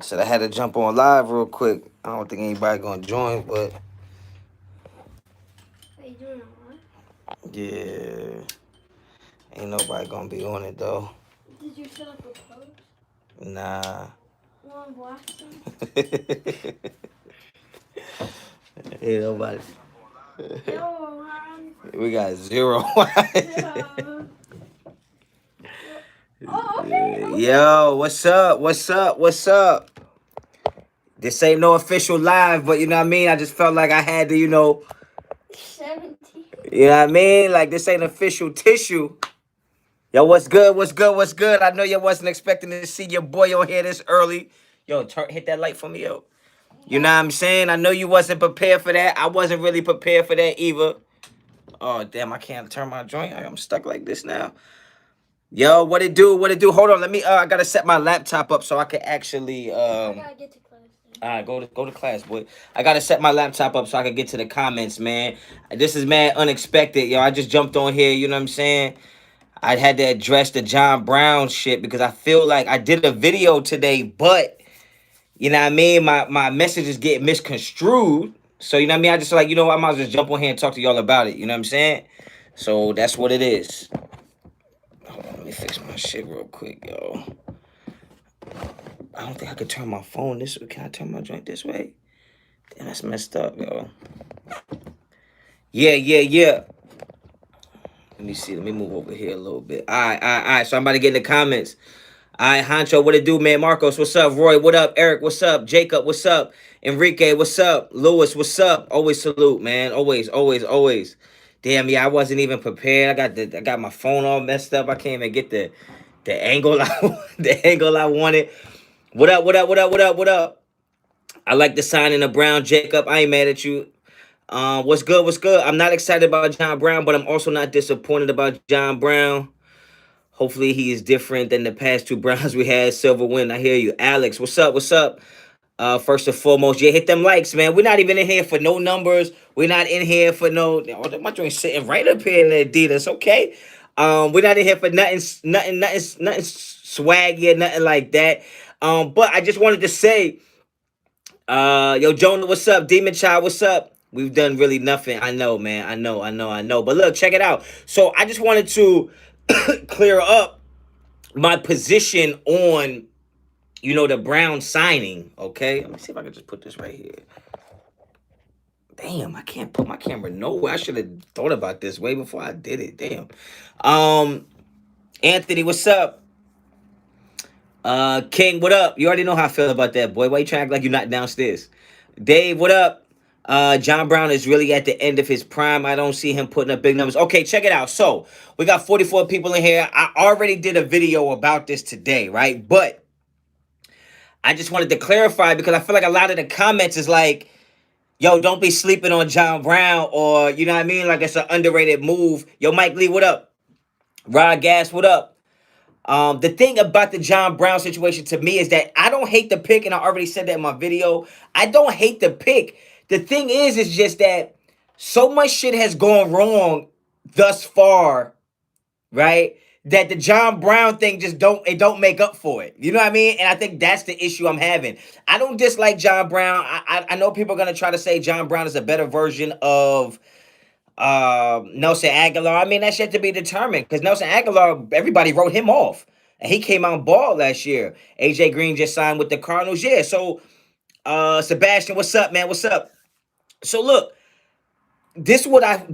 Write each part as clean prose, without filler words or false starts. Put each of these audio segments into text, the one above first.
Said I had to jump on live real quick. I don't think anybody gonna join, but Are you doing it on? yeah, ain't nobody gonna be on it though. Did you set up a post? Nah. Want to watch them? Ain't nobody. Yo, man. We got zero. Yeah. Oh, okay. Yo, what's up? What's up? What's up? This ain't no official live, but you know what I mean? I just felt like I had to, 17. you know what I mean? Like this ain't official tissue. Yo, what's good? What's good? What's good? I know you wasn't expecting to see your boy on here this early. Yo, hit that light for me, yo. You know what I'm saying? I know you wasn't prepared for that. I wasn't really prepared for that either. Oh, damn, I can't turn my joint. I'm stuck like this now. Yo, what it do? What it do? Hold on, let me I gotta set my laptop up so I can actually I gotta get to class. all right, go to class, boy. I gotta set my laptop up so I can get to the comments, man. This is mad unexpected, yo. I just jumped on here, you know what I'm saying? I had to address the John Brown shit because I feel like I did a video today, but you know what I mean? My messages get misconstrued. So you know what I mean? I just like, I might as well just jump on here and talk to y'all about it. You know what I'm saying? So that's what it is. Hold on, let me fix my shit real quick, yo. I don't think I could turn my phone this way. Can I turn my joint this way? Damn, that's messed up, yo. Yeah. Let me see. Let me move over here a little bit. All right. So I'm about to get in the comments. All right, Honcho, what it do, man? Marcos, what's up? Roy, what up? Eric, what's up? Jacob, what's up? Enrique, what's up? Lewis, what's up? Always salute, man. Always. Damn, yeah, I wasn't even prepared. I got my phone all messed up. I can't even get the angle the angle I wanted. What up? I like the signing of Brown, Jacob. I ain't mad at you. What's good? I'm not excited about John Brown, but I'm also not disappointed about John Brown. Hopefully he is different than the past two Browns we had. Silver win. I hear you. Alex, what's up? First and foremost, yeah, hit them likes, man. We're not even in here for no numbers. We're not in here for no. Oh, my joint sitting right up here in the Adidas. Okay. We're not in here for nothing swaggy or nothing like that. But I just wanted to say, yo, Jonah, what's up? Demon Child, what's up? We've done really nothing. I know, man. I know. But look, check it out. So I just wanted to clear up my position on, the Brown signing. Okay, let me see if I can just put this right here. Damn, I can't put my camera nowhere. I should have thought about this way before I did it. Damn. Anthony, what's up? King, what up? You already know how I feel about that, boy. Why you trying to act like you're not downstairs? Dave, what up? John Brown is really at the end of his prime. I don't see him putting up big numbers. Okay, check it out. So we got 44 people in here. I already did a video about this today, right? But I just wanted to clarify because I feel like a lot of the comments is like, yo, don't be sleeping on John Brown, or you know what I mean? Like it's an underrated move. Yo, Mike Lee, what up? Rod Gas, what up? The thing about the John Brown situation to me is that I don't hate the pick, and I already said that in my video. I don't hate the pick. The thing is just that so much shit has gone wrong thus far, right? That the John Brown thing just don't make up for it. You know what I mean? And I think that's the issue I'm having. I don't dislike John Brown. I know people are gonna try to say John Brown is a better version of Nelson Aguilar. I mean, that's yet to be determined because Nelson Aguilar, everybody wrote him off. And he came out ball last year. AJ Green just signed with the Cardinals. Yeah. So Sebastian, what's up, man? What's up? So look, this is what I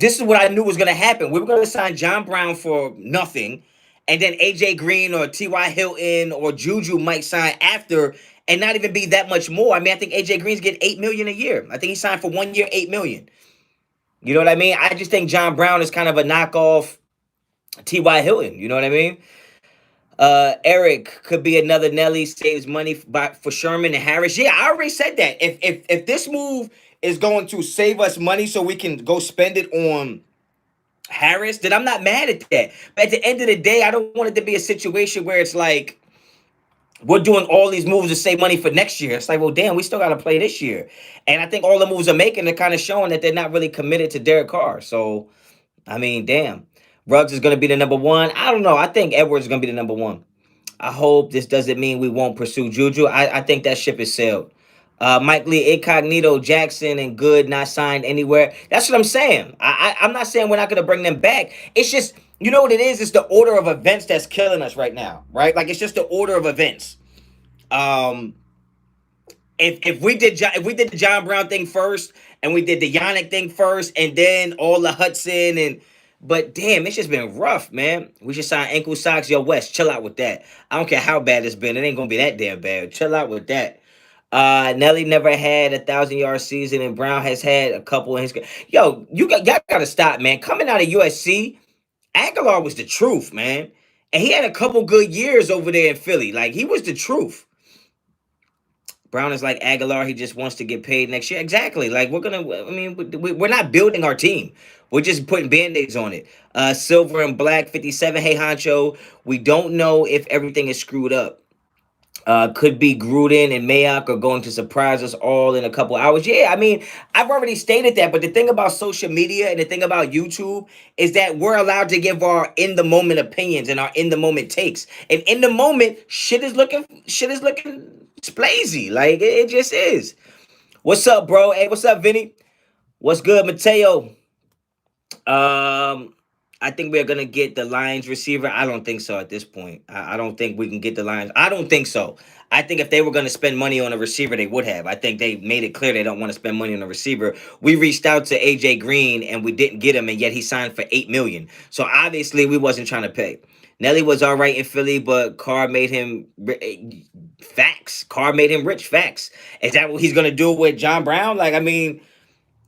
knew was gonna happen. We were gonna sign John Brown for nothing, and then AJ Green or T.Y. Hilton or Juju might sign after and not even be that much more. I mean, I think AJ Green's getting $8 million a year. I think he signed for 1 year, $8 million. You know what I mean? I just think John Brown is kind of a knockoff T.Y. Hilton. You know what I mean? Eric could be another Nelly, saves money for Sherman and Harris. Yeah, I already said that. If this move is going to save us money so we can go spend it on Harris, then I'm not mad at that. But at the end of the day, I don't want it to be a situation where it's like we're doing all these moves to save money for next year. It's like, well, damn, we still got to play this year. And I think all the moves they're making are kind of showing that they're not really committed to Derek Carr. So, I mean, damn. Ruggs is going to be the number one. I don't know. I think Edwards is going to be the number one. I hope this doesn't mean we won't pursue Juju. I think that ship is sailed. Mike Lee, Incognito, Jackson, and Good not signed anywhere. That's what I'm saying. I'm not saying we're not going to bring them back. It's just, you know what it is? It's the order of events that's killing us right now, right? Like, it's just the order of events. Um, if we did the John Brown thing first, and we did the Yannick thing first, and then all the Hudson and but damn, it's just been rough, man. We should sign ankle socks. Yo, West, chill out with that. I don't care how bad it's been. It ain't gonna be that damn bad. Chill out with that. Nelly never had 1,000 yard season, and Brown has had a couple in his. Yo, y'all gotta stop, man. Coming out of USC, Aguilar was the truth, man, and he had a couple good years over there in Philly. Like he was the truth. Brown is like Aguilar. He just wants to get paid next year. Exactly. Like we're gonna. I mean, we're not building our team. We're just putting band-aids on it. Silver and Black 57. Hey Honcho. We don't know if everything is screwed up. Could be Gruden and Mayock are going to surprise us all in a couple hours. Yeah, I mean, I've already stated that, but the thing about social media and the thing about YouTube is that we're allowed to give our in the moment opinions and our in the moment takes. And in the moment, shit is looking splazy. Like it just is. What's up, bro? Hey, what's up, Vinny? What's good, Mateo? Um, I think we're gonna get the Lions receiver. I don't think so at this point. I don't think we can get the Lions. I don't think so. I think if they were gonna spend money on a receiver, they would have. I think they made it clear they don't want to spend money on a receiver. We reached out to AJ Green and we didn't get him, and yet he signed for 8 million. So obviously we wasn't trying to pay. Nelly was all right in Philly, but Carr made him facts. Carr made him rich facts. Is that what he's gonna do with John Brown? Like, I mean,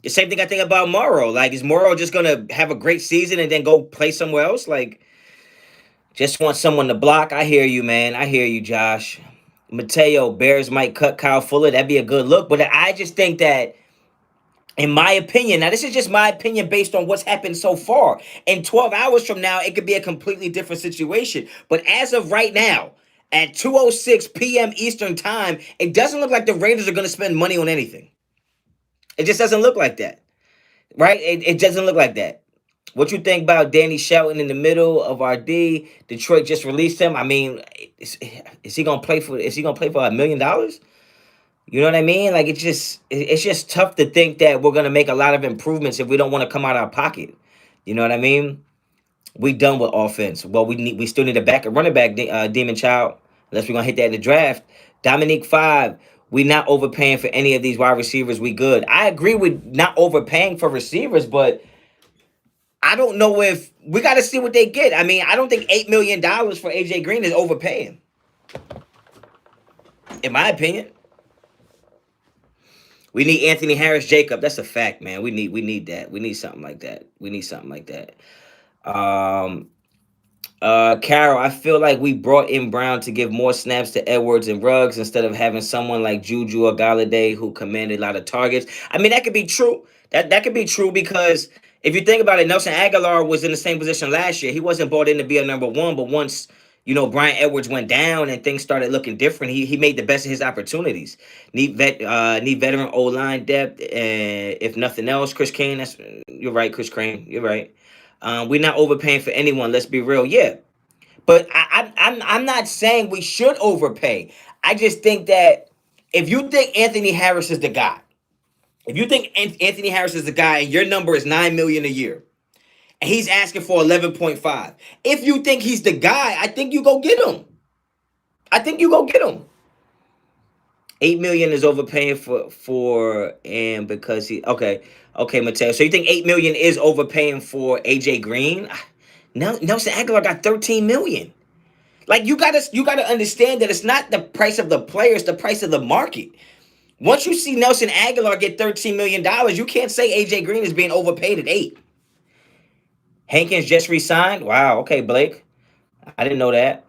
the same thing I think about Morrow. Like, is Morrow just gonna have a great season and then go play somewhere else? Like, just want someone to block. I hear you, man. I hear you, Josh. Mateo, Bears might cut Kyle Fuller. That'd be a good look. But I just think that, in my opinion, now this is just my opinion based on what's happened so far. In 12 hours from now, it could be a completely different situation. But as of right now, at 2:06 p.m. Eastern time, it doesn't look like the Raiders are going to spend money on anything. It just doesn't look like that. Right? It doesn't look like that. What you think about Danny Shelton in the middle of our D? Detroit just released him. I mean, is he gonna play for? Is he gonna play for $1 million? You know what I mean? Like it's just tough to think that we're gonna make a lot of improvements if we don't want to come out of our pocket. You know what I mean? We done with offense. Well, we still need a running back, Demon Child. Unless we're gonna hit that in the draft. Dominique 5. We not overpaying for any of these wide receivers. We good. I agree with not overpaying for receivers, but I don't know if we got to see what they get. I mean, I don't think $8 million for AJ Green is overpaying, in my opinion. We need Anthony Harris Jacob. That's a fact, man. We need that. We need something like that. We need something like that. Um, Carol, I feel like we brought in Brown to give more snaps to Edwards and Ruggs instead of having someone like Juju or Galladay who commanded a lot of targets. I mean, that could be true. That could be true because if you think about it, Nelson Aguilar was in the same position last year. He wasn't brought in to be a number one, but once Brian Edwards went down and things started looking different, he made the best of his opportunities. Need veteran O line depth, and if nothing else, Chris Kane. You're right, Chris Crane. You're right. We're not overpaying for anyone. Let's be real. Yeah, but I'm not saying we should overpay. I just think that if you think Anthony Harris is the guy, if you think Anthony Harris is the guy, and your number is 9 million a year, and he's asking for 11.5, if you think he's the guy, I think you go get him. I think you go get him. 8 million is overpaying for and because okay, Mateo. So you think 8 million is overpaying for AJ Green? Nelson Aguilar got 13 million. Like you gotta understand that it's not the price of the player, it's the price of the market. Once you see Nelson Aguilar get $13 million, you can't say AJ Green is being overpaid at 8. Hankins just resigned. Wow. Okay, Blake. I didn't know that.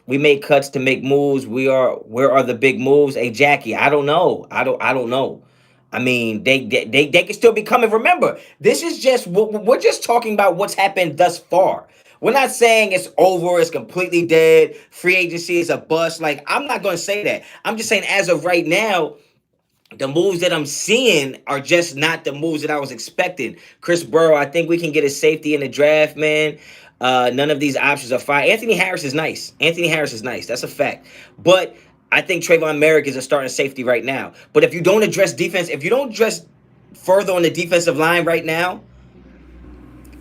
We make cuts to make moves. Where are the big moves? Hey Jackie, I don't know. I don't know. I mean, they can still be coming. Remember, this is just we're just talking about what's happened thus far. We're not saying it's over, it's completely dead, free agency is a bust. Like, I'm not going to say that. I'm just saying as of right now, the moves that I'm seeing are just not the moves that I was expecting. Chris Burrow, I think we can get a safety in the draft, man. None of these options are fire. Anthony Harris is nice. Anthony Harris is nice. That's a fact. But I think Trayvon Merrick is a starting safety right now. But if you don't address defense, if you don't address further on the defensive line right now,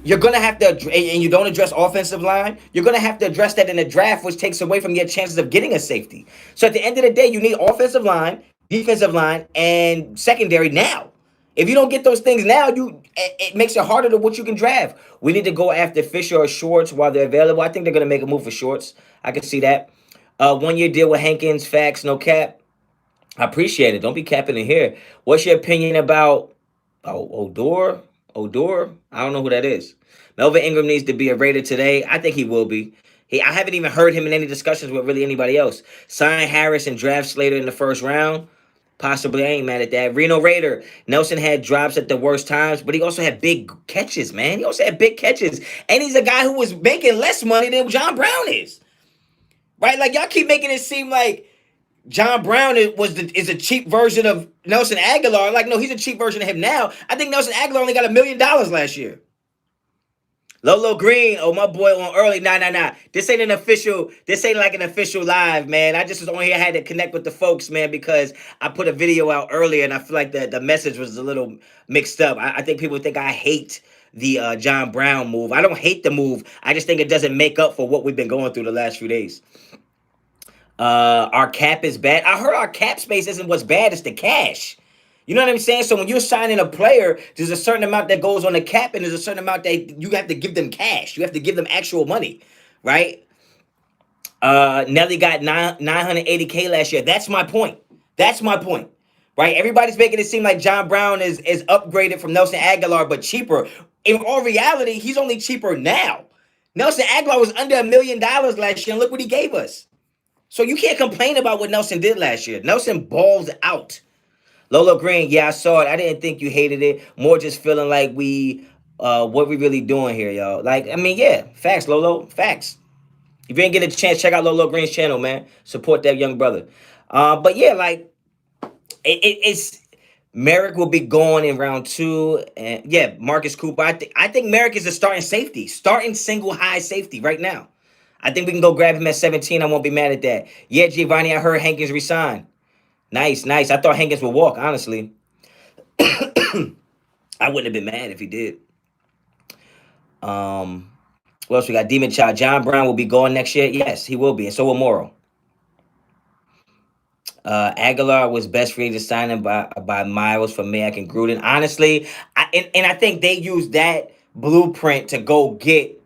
you're gonna have to, and you don't address offensive line, you're gonna have to address that in the draft, which takes away from your chances of getting a safety. So at the end of the day, you need offensive line, defensive line, and secondary now. If you don't get those things now, it makes it harder to what you can draft. We need to go after Fisher or Schwartz while they're available. I think they're gonna make a move for Schwartz. I can see that. 1 year deal with Hankins, facts, no cap. I appreciate it. Don't be capping in here. What's your opinion about Odor? Odor? I don't know who that is. Melvin Ingram needs to be a Raider today. I think he will be. I haven't even heard him in any discussions with really anybody else. Sign Harris and draft Slater in the first round. Possibly, I ain't mad at that. Reno Raider. Nelson had drops at the worst times, but he also had big catches, man. He also had big catches. And he's a guy who was making less money than John Brown is. Right? Like, y'all keep making it seem like John Brown is a cheap version of Nelson Aguilar. Like, no, he's a cheap version of him now. I think Nelson Aguilar only got $1 million last year. Lolo Green, oh, my boy on early. Nah. This ain't like an official live, man. I just was on here, I had to connect with the folks, man, because I put a video out earlier and I feel like the message was a little mixed up. I think people think I hate the John Brown move. I don't hate the move. I just think it doesn't make up for what we've been going through the last few days. Our cap is bad. I heard our cap space isn't what's bad, it's the cash. You know what I'm saying? So when you're signing a player, there's a certain amount that goes on the cap, and there's a certain amount that you have to give them cash. You have to give them actual money, right? Nelly got 980K last year. That's my point. Right? Everybody's making it seem like John Brown is upgraded from Nelson Aguilar, but cheaper. In all reality, he's only cheaper now. Nelson Aguilar was under $1 million last year, and look what he gave us. So you can't complain about what Nelson did last year. Nelson balls out. Lolo Green, yeah, I saw it. I didn't think you hated it. More just feeling like what we really doing here, y'all. Like, I mean, yeah, facts, Lolo, facts. If you didn't get a chance, check out Lolo Green's channel, man. Support that young brother. But yeah, like, it's Merrick will be going in round 2, and yeah, Marcus Cooper. I think Merrick is a starting single high safety right now. I think we can go grab him at 17. I won't be mad at that. Yeah, Giovanni, I heard Hankins resign. Nice. I thought Hankins would walk, honestly. I wouldn't have been mad if he did. What else we got? Demon Child. John Brown will be going next year. Yes, he will be, and so will Morrow. Aguilar was best free agent signing by miles for Mayak and Gruden. Honestly, I think they used that blueprint to go get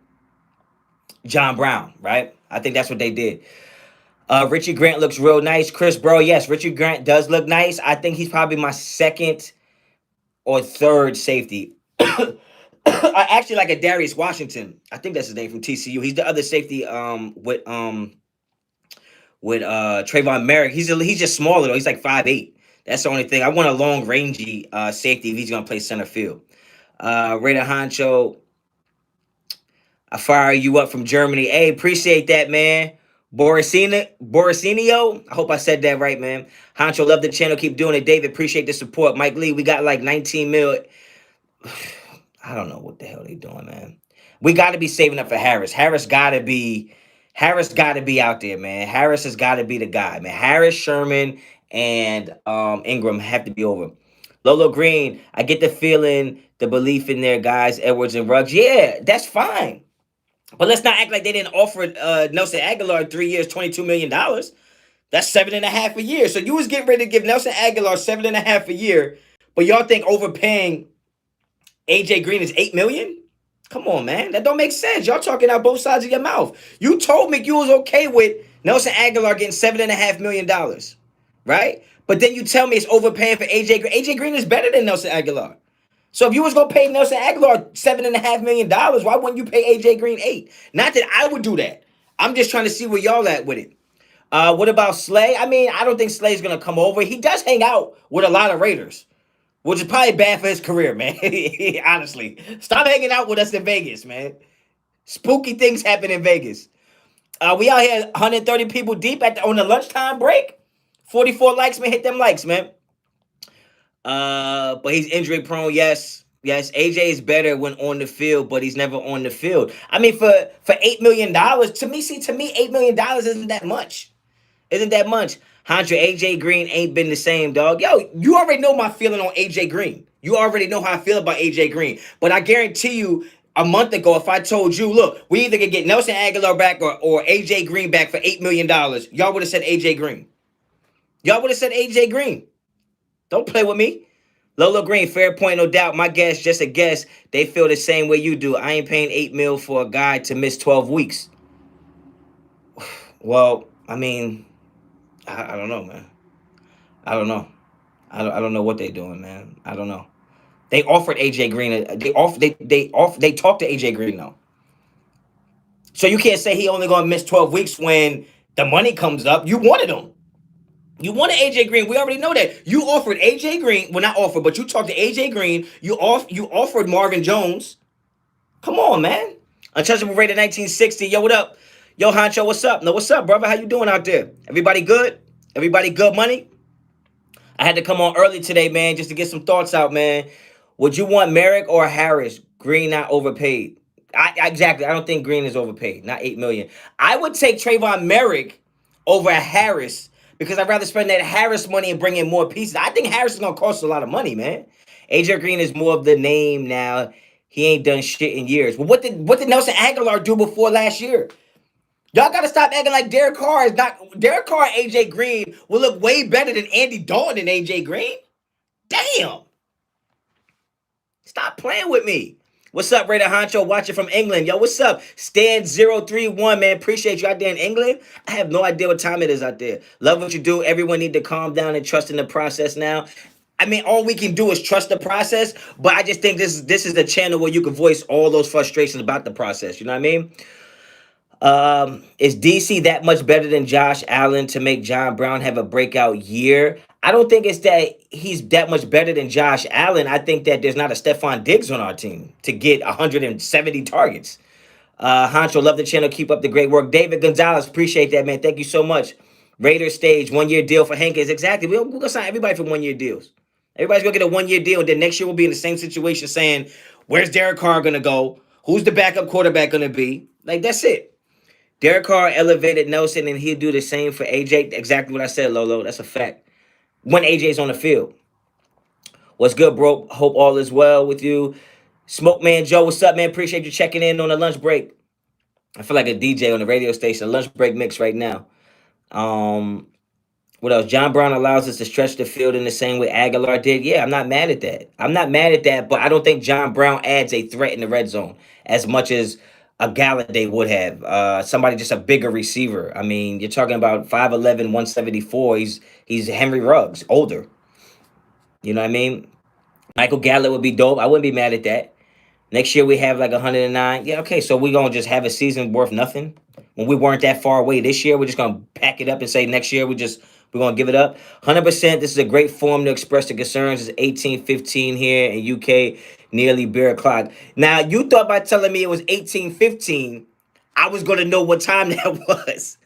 John Brown, right? I think that's what they did. Richie Grant looks real nice. Chris, bro, yes, Richie Grant does look nice. I think he's probably my second or third safety. I actually like a Darius Washington. I think that's his name from TCU. He's the other safety with Trayvon Merrick. He's just smaller though. He's like 5'8". That's the only thing. I want a long rangy safety if he's gonna play center field. Raider Honcho, I fire you up from Germany. Hey, appreciate that, man. Borisinio, I hope I said that right, man. Honcho, love the channel. Keep doing it. David, appreciate the support. Mike Lee, we got like 19 mil. I don't know what the hell they doing, man. We got to be saving up for Harris. Harris got to be out there, man. Harris has got to be the guy, man. Harris, Sherman, and Ingram have to be over. Lolo Green, I get the feeling, the belief in their guys, Edwards and Ruggs. Yeah, that's fine. But let's not act like they didn't offer Nelson Aguilar 3 years, $22 million. That's $7.5 a year. So you was getting ready to give Nelson Aguilar $7.5 a year, but y'all think overpaying AJ Green is $8 million? Come on, man. That don't make sense. Y'all talking out both sides of your mouth. You told me you was okay with Nelson Aguilar getting $7.5 million, right? But then you tell me it's overpaying for AJ Green. AJ Green is better than Nelson Aguilar. So if you was gonna pay Nelson Aguilar $7.5 million, why wouldn't you pay AJ Green $8 million? Not that I would do that. I'm just trying to see where y'all at with it. What about Slay? I mean, I don't think Slay's gonna come over. He does hang out with a lot of Raiders, which is probably bad for his career, man. Honestly, stop hanging out with us in Vegas, man. Spooky things happen in Vegas. We out here 130 people deep on the lunchtime break. 44 likes, man. Hit them likes, man. But he's injury prone. Yes. Yes, AJ is better when on the field, but he's never on the field. I mean, for $8 million, to me, $8 million isn't that much. Isn't that much? Honcho, AJ Green ain't been the same, dog. Yo, you already know my feeling on AJ Green. You already know how I feel about AJ Green. But I guarantee you, a month ago, if I told you, look, we either could get Nelson Aguilar back or AJ Green back for $8 million, y'all would have said AJ Green. Y'all would have said AJ Green. Don't play with me. Lolo Green, fair point, no doubt. My guess, just a guess, they feel the same way you do. I ain't paying $8 million for a guy to miss 12 weeks. Well, I mean, I don't know, man. I don't know. I don't know what they're doing, man. I don't know. They offered AJ Green. They talked to AJ Green though. So you can't say he only gonna miss 12 weeks when the money comes up. You wanted him. You wanted AJ Green. We already know that. You offered AJ Green. Well, not offered, but you talked to AJ Green. You offered Marvin Jones. Come on, man. Untouchable rated 1960. Yo, what up? Yo, Honcho, what's up? No, what's up, brother? How you doing out there? Everybody good? Everybody good money? I had to come on early today, man, just to get some thoughts out, man. Would you want Merrick or Harris? Green not overpaid. Exactly. I don't think Green is overpaid. Not $8 million. I would take Trayvon Merrick over Harris because I'd rather spend that Harris money and bring in more pieces. I think Harris is gonna cost a lot of money, man. AJ Green is more of the name now. He ain't done shit in years. Well, what did Nelson Aguilar do before last year? Y'all gotta stop acting like Derek Carr is not. Derek Carr and AJ Green will look way better than Andy Dalton and AJ Green. Damn. Stop playing with me. What's up, Raider Honcho? Watching from England. Yo, what's up? Stan031, man. Appreciate you out there in England. I have no idea what time it is out there. Love what you do. Everyone need to calm down and trust in the process now. I mean, all we can do is trust the process, but I just think this is the channel where you can voice all those frustrations about the process. You know what I mean? Is DC that much better than Josh Allen to make John Brown have a breakout year? I don't think it's that he's that much better than Josh Allen. I think that there's not a Stephon Diggs on our team to get 170 targets. Honcho, love the channel. Keep up the great work. David Gonzalez, appreciate that, man. Thank you so much. Raider stage, 1 year deal for Hankins. Exactly. We're going to sign everybody for 1 year deals. Everybody's going to get a 1 year deal. And then next year we'll be in the same situation saying, where's Derek Carr going to go? Who's the backup quarterback going to be? Like, that's it. Derek Carr elevated Nelson, and he'll do the same for AJ. Exactly what I said, Lolo. That's a fact. When AJ's on the field. What's good, bro? Hope all is well with you. Smoke Man Joe, what's up, man? Appreciate you checking in on the lunch break. I feel like a DJ on the radio station. Lunch break mix right now. What else? John Brown allows us to stretch the field in the same way Aguilar did. Yeah, I'm not mad at that. I'm not mad at that, but I don't think John Brown adds a threat in the red zone as much as a Galladay would have. Somebody just a bigger receiver. I mean, you're talking about 5'11", 174. He's Henry Ruggs, older. You know what I mean? Michael Gallup would be dope. I wouldn't be mad at that. Next year we have like 109. Yeah, okay. So we're gonna just have a season worth nothing. When we weren't that far away this year, we're just gonna pack it up and say next year we're gonna give it up. 100%. This is a great forum to express the concerns. It's 18:15 here in UK, nearly beer o'clock. Now you thought by telling me it was 18:15, I was gonna know what time that was.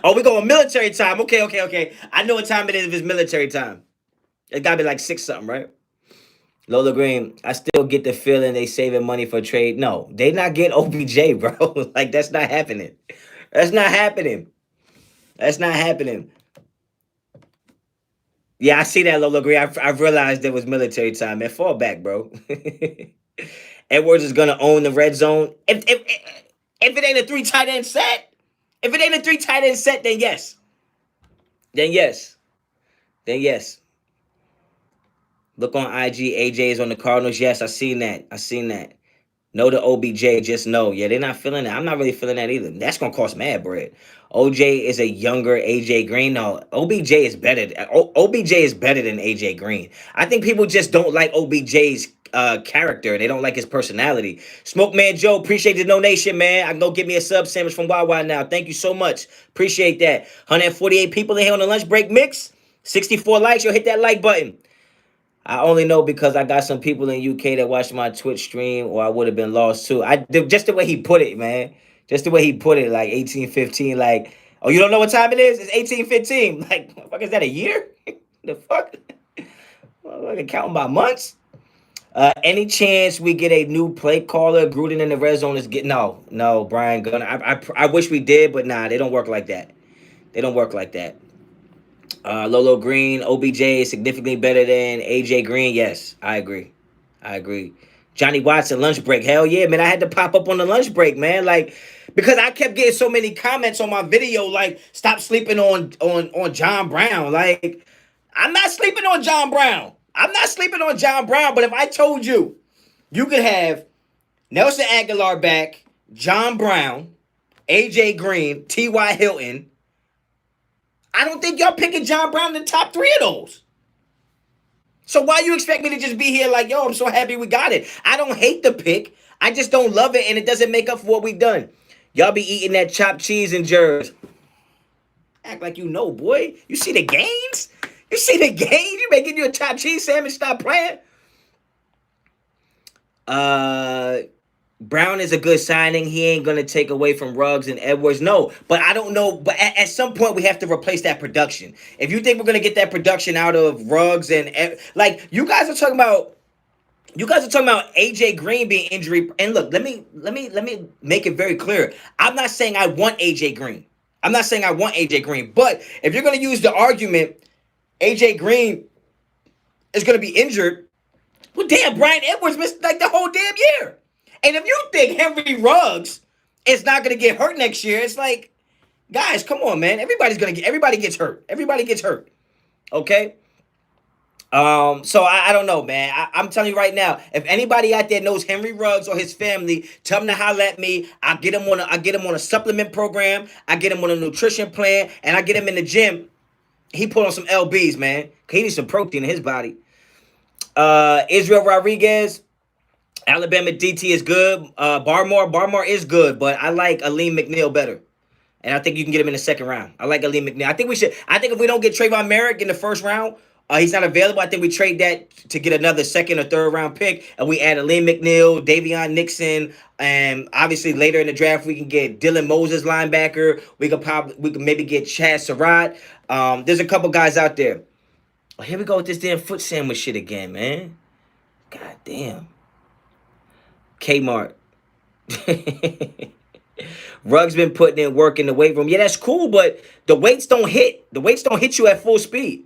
Oh, we going military time. Okay. I know what time it is if it's military time. It gotta be like 6 something, right? Lola Green, I still get the feeling they saving money for trade. No, they not getting OBJ, bro. Like, that's not happening. That's not happening. That's not happening. Yeah, I see that, Lola Green. I've realized there was military time. Man, fall back, bro. Edwards is gonna own the red zone. If it ain't a 3 tight end set, then yes. Then yes. Look on IG. AJ is on the Cardinals. Yes, I seen that. No to OBJ. Just no. Yeah, they're not feeling that. I'm not really feeling that either. That's gonna cost mad bread. OJ is a younger AJ Green. No, OBJ is better. OBJ is better than AJ Green. I think people just don't like OBJ's character. They don't like his personality. Smoke Man Joe, appreciate the donation, man. I can go get me a sub sandwich from Wawa now. Thank you so much. Appreciate that. 148 people in here on the lunch break mix. 64 likes. Yo, hit that like button. I only know because I got some people in UK that watch my Twitch stream, or I would have been lost too. Just the way he put it, man. Just the way he put it, like 1815. Like, oh, you don't know what time it is? It's 1815. Like, fuck, is that a year? The fuck? Well, I can count by months. Any chance we get a new play caller? Gruden in the red zone is get no, Brian Gunn. I wish we did, but nah, they don't work like that. They don't work like that. Lolo Green, OBJ is significantly better than AJ Green. Yes, I agree. I agree. Johnny Watson, lunch break. Hell yeah, man. I had to pop up on the lunch break, man. Like, because I kept getting so many comments on my video, like, stop sleeping on John Brown. Like, I'm not sleeping on John Brown. I'm not sleeping on John Brown. But if I told you you could have Nelson Aguilar back, John Brown, AJ Green, T.Y. Hilton, I don't think y'all picking John Brown in the top three of those. So why you expect me to just be here like, yo, I'm so happy we got it? I don't hate the pick. I just don't love it, and it doesn't make up for what we've done. Y'all be eating that chopped cheese and jers. Act like you know, boy. You see the gains? You see the gains? You making you a chopped cheese sandwich? Stop playing. Uh, Brown is a good signing. He ain't gonna take away from Ruggs and Edwards. No, but I don't know. But at some point, we have to replace that production. If you think we're gonna get that production out of Ruggs and like you guys are talking about. You guys are talking about AJ Green being injury. And look, let me make it very clear. I'm not saying I want AJ Green. I'm not saying I want AJ Green. But if you're gonna use the argument, AJ Green is gonna be injured. Well, damn, Brian Edwards missed like the whole damn year. And if you think Henry Ruggs is not gonna get hurt next year, it's like, guys, come on, man. Everybody gets hurt. Everybody gets hurt. Okay? So I don't know, man. I'm telling you right now, if anybody out there knows Henry Ruggs or his family, tell them to holler at me. I get him on a supplement program. I get him on a nutrition plan, and I get him in the gym. He put on some LBs, man. He needs some protein in his body. Israel Rodriguez, Alabama DT is good. Barmore is good, but I like Aleem McNeil better. And I think you can get him in the second round. I like Aleem McNeil. I think if we don't get Trayvon Merrick in the first round, he's not available. I think we trade that to get another second or third round pick, and we add Aleem McNeil, Davion Nixon, and obviously later in the draft we can get Dylan Moses linebacker. We could maybe get Chad Surratt. There's a couple guys out there. Oh, here we go with this damn foot sandwich shit again, man. God damn. Kmart. Ruggs been putting in work in the weight room. Yeah, that's cool, but the weights don't hit. The weights don't hit you at full speed.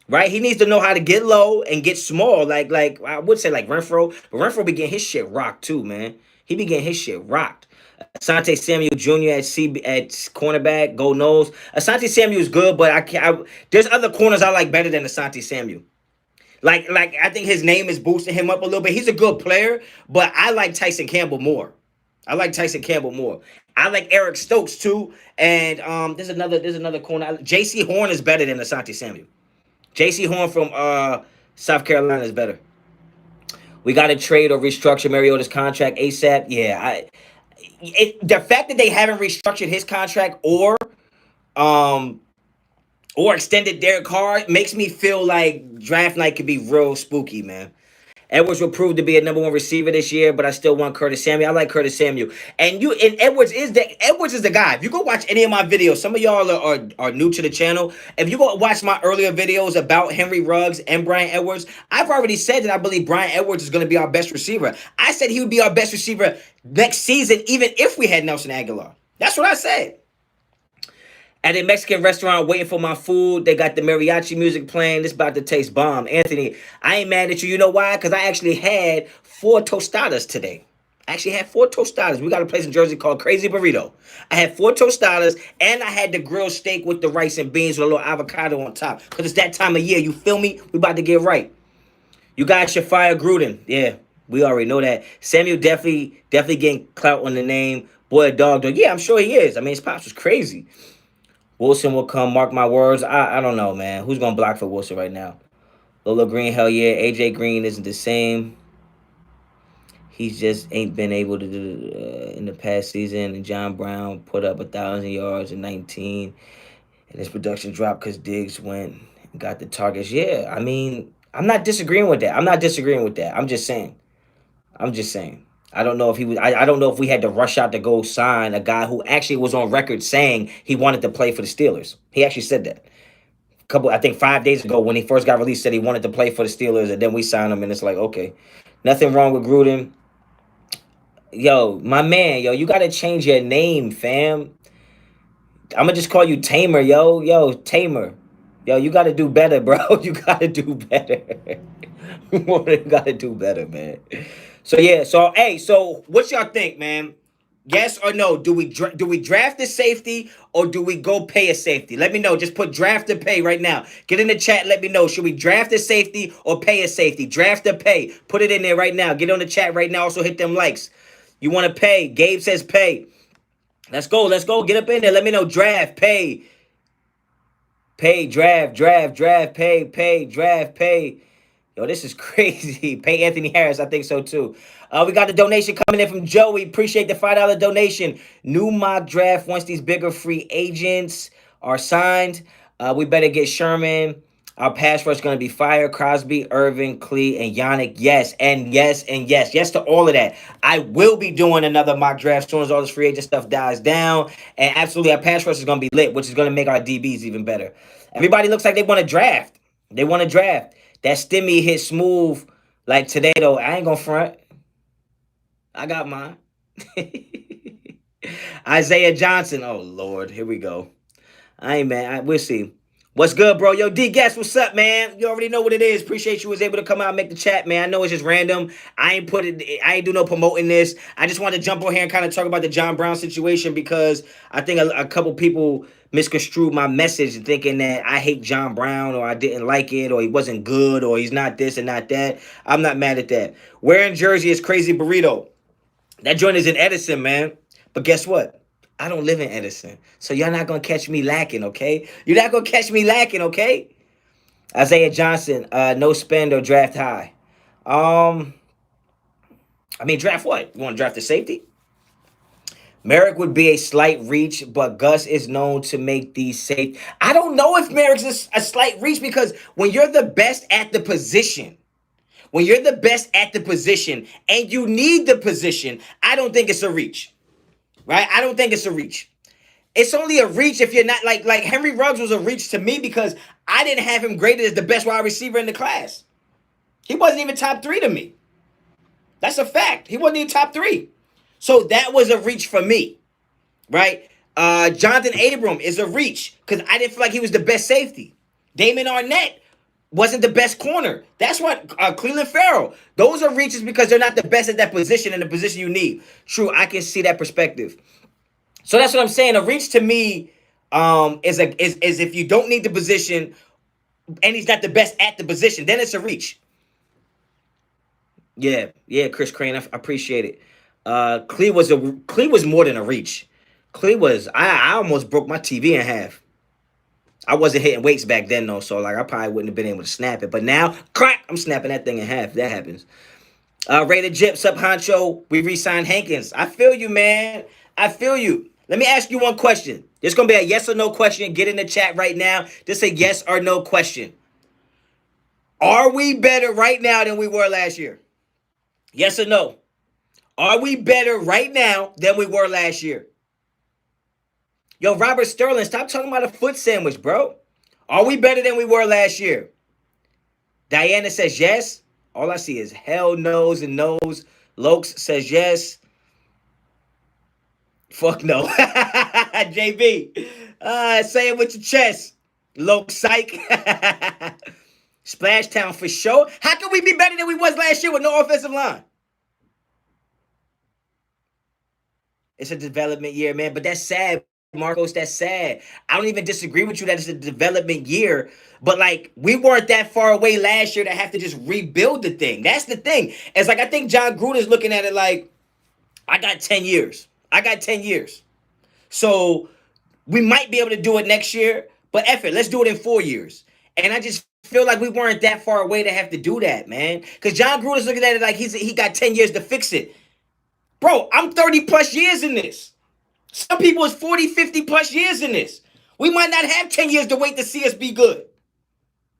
Right? He needs to know how to get low and get small. Like I would say like Renfro. But Renfro be getting his shit rocked too, man. He be getting his shit rocked. Asante Samuel Jr. at cornerback, go nose. Asante Samuel is good, but there's other corners I like better than Asante Samuel. Like I think his name is boosting him up a little bit. He's a good player, but I like Tyson Campbell more. I like Eric Stokes too. And there's another corner. J.C. Horn is better than Asante Samuel. J.C. Horn from South Carolina is better. We got to trade or restructure Mariota's contract ASAP. Yeah, the fact that they haven't restructured his contract or extended Derek Carr makes me feel like draft night could be real spooky, man. Edwards will prove to be a number one receiver this year, but I still want Curtis Samuel. I like Curtis Samuel. And Edwards is the guy. If you go watch any of my videos, some of y'all are new to the channel. If you go watch my earlier videos about Henry Ruggs and Brian Edwards, I've already said that I believe Brian Edwards is going to be our best receiver. I said he would be our best receiver next season, even if we had Nelson Aguilar. That's what I said. At a Mexican restaurant waiting for my food, they got the mariachi music playing. This about to taste bomb. Anthony, I ain't mad at you. You know why? Because I actually had 4 tostadas today. We got a place in Jersey called Crazy Burrito. I had 4 tostadas, and I had the grilled steak with the rice and beans with a little avocado on top. Because it's that time of year. You feel me? We about to get right. You guys should fire Gruden. Yeah, we already know that. Samuel definitely getting clout on the name. Boy, a dog. Yeah, I'm sure he is. I mean, his pops was crazy. Wilson will come, mark my words. I don't know, man. Who's going to block for Wilson right now? Lola Green, hell yeah. AJ Green isn't the same. He just ain't been able to do in the past season. And John Brown put up 1,000 yards in 19. And his production dropped because Diggs went and got the targets. Yeah, I mean, I'm not disagreeing with that. I'm just saying. I don't know if he was. I don't know if we had to rush out to go sign a guy who actually was on record saying he wanted to play for the Steelers. He actually said that. couple, I think 5 days ago when he first got released, said he wanted to play for the Steelers, and then we signed him, and it's like, okay, nothing wrong with Gruden. Yo, my man, yo, you gotta change your name, fam. I'm gonna just call you Tamer, yo, Tamer. Yo, you gotta do better, bro. You gotta do better. You gotta do better, man. So yeah, so hey, so what y'all think, man? Yes or no? Do we draft a safety or do we go pay a safety? Let me know. Just put draft or pay right now. Get in the chat. Let me know. Should we draft a safety or pay a safety? Draft or pay. Put it in there right now. Get on the chat right now. Also hit them likes. You want to pay? Gabe says pay. Let's go. Let's go. Get up in there. Let me know. Draft, pay, draft, pay, draft, pay. Yo, this is crazy. Pay Anthony Harris. I think so too. We got the donation coming in from Joey. Appreciate the $5 donation. New mock draft once these bigger free agents are signed. We better get Sherman. Our pass rush is going to be fire. Crosby, Irvin, Klee, and Yannick. Yes, and yes, and yes. Yes to all of that. I will be doing another mock draft as soon as all this free agent stuff dies down. And absolutely, our pass rush is going to be lit, which is going to make our DBs even better. Everybody looks like they want to draft. They want to draft. That stimmy hit smooth like today, though. I ain't going to front. I got mine. Isaiah Johnson. Oh, Lord. Here we go. I ain't mad. We'll see. What's good, bro? Yo, D Guest, what's up, man? You already know what it is. Appreciate you was able to come out and make the chat, man. I know it's just random. I ain't do no promoting this. I just wanted to jump on here and kind of talk about the John Brown situation because I think a couple people misconstrued my message thinking that I hate John Brown or I didn't like it or he wasn't good or he's not this and not that. I'm not mad at that. Wearing jersey is Crazy Burrito. That joint is in Edison, man. But guess what? I don't live in Edison. So y'all not going to catch me lacking, okay? You're not going to catch me lacking, okay? Isaiah Johnson, no spend or draft high. I mean, draft what? You want to draft the safety? Merrick would be a slight reach, but Gus is known to make these safe. I don't know if Merrick's a slight reach because when you're the best at the position, and you need the position, I don't think it's a reach. Right? I don't think it's a reach. It's only a reach if you're not like Henry Ruggs was a reach to me because I didn't have him graded as the best wide receiver in the class. He wasn't even top 3 to me. That's a fact. He wasn't even top 3. So that was a reach for me. Right? Jonathan Abram is a reach because I didn't feel like he was the best safety. Damon Arnett wasn't the best corner. That's what Cleveland Farrell. Those are reaches because they're not the best at that position and the position you need. True, I can see that perspective. So that's what I'm saying. A reach to me is if you don't need the position and he's not the best at the position, then it's a reach. Yeah, Chris Crane, I appreciate it. Clee was more than a reach. Clee was I almost broke my TV in half. I wasn't hitting weights back then, though, so like I probably wouldn't have been able to snap it. But now, crack, I'm snapping that thing in half. That happens. Rated Jips up, Honcho. We re-signed Hankins. I feel you, man. I feel you. Let me ask you one question. It's going to be a yes or no question. Get in the chat right now. Just a yes or no question. Are we better right now than we were last year? Yes or no? Are we better right now than we were last year? Yo, Robert Sterling, stop talking about a foot sandwich, bro. Are we better than we were last year? Diana says yes. All I see is hell no's and no's. Lokes says yes. Fuck no. JB, say it with your chest. Loke psych. Splash Town for sure. How can we be better than we was last year with no offensive line? It's a development year, man, but that's sad. Marcos, that's sad. I don't even disagree with you that it's a development year, but like we weren't that far away last year to have to just rebuild the thing. That's the thing. It's like I think John Gruden is looking at it like, I got 10 years. So we might be able to do it next year, but F it, let's do it in 4 years. And I just feel like we weren't that far away to have to do that, man. Because John Gruden is looking at it like he got 10 years to fix it. Bro, I'm 30 plus years in this. Some people is 40, 50 plus years in this. We might not have 10 years to wait to see us be good.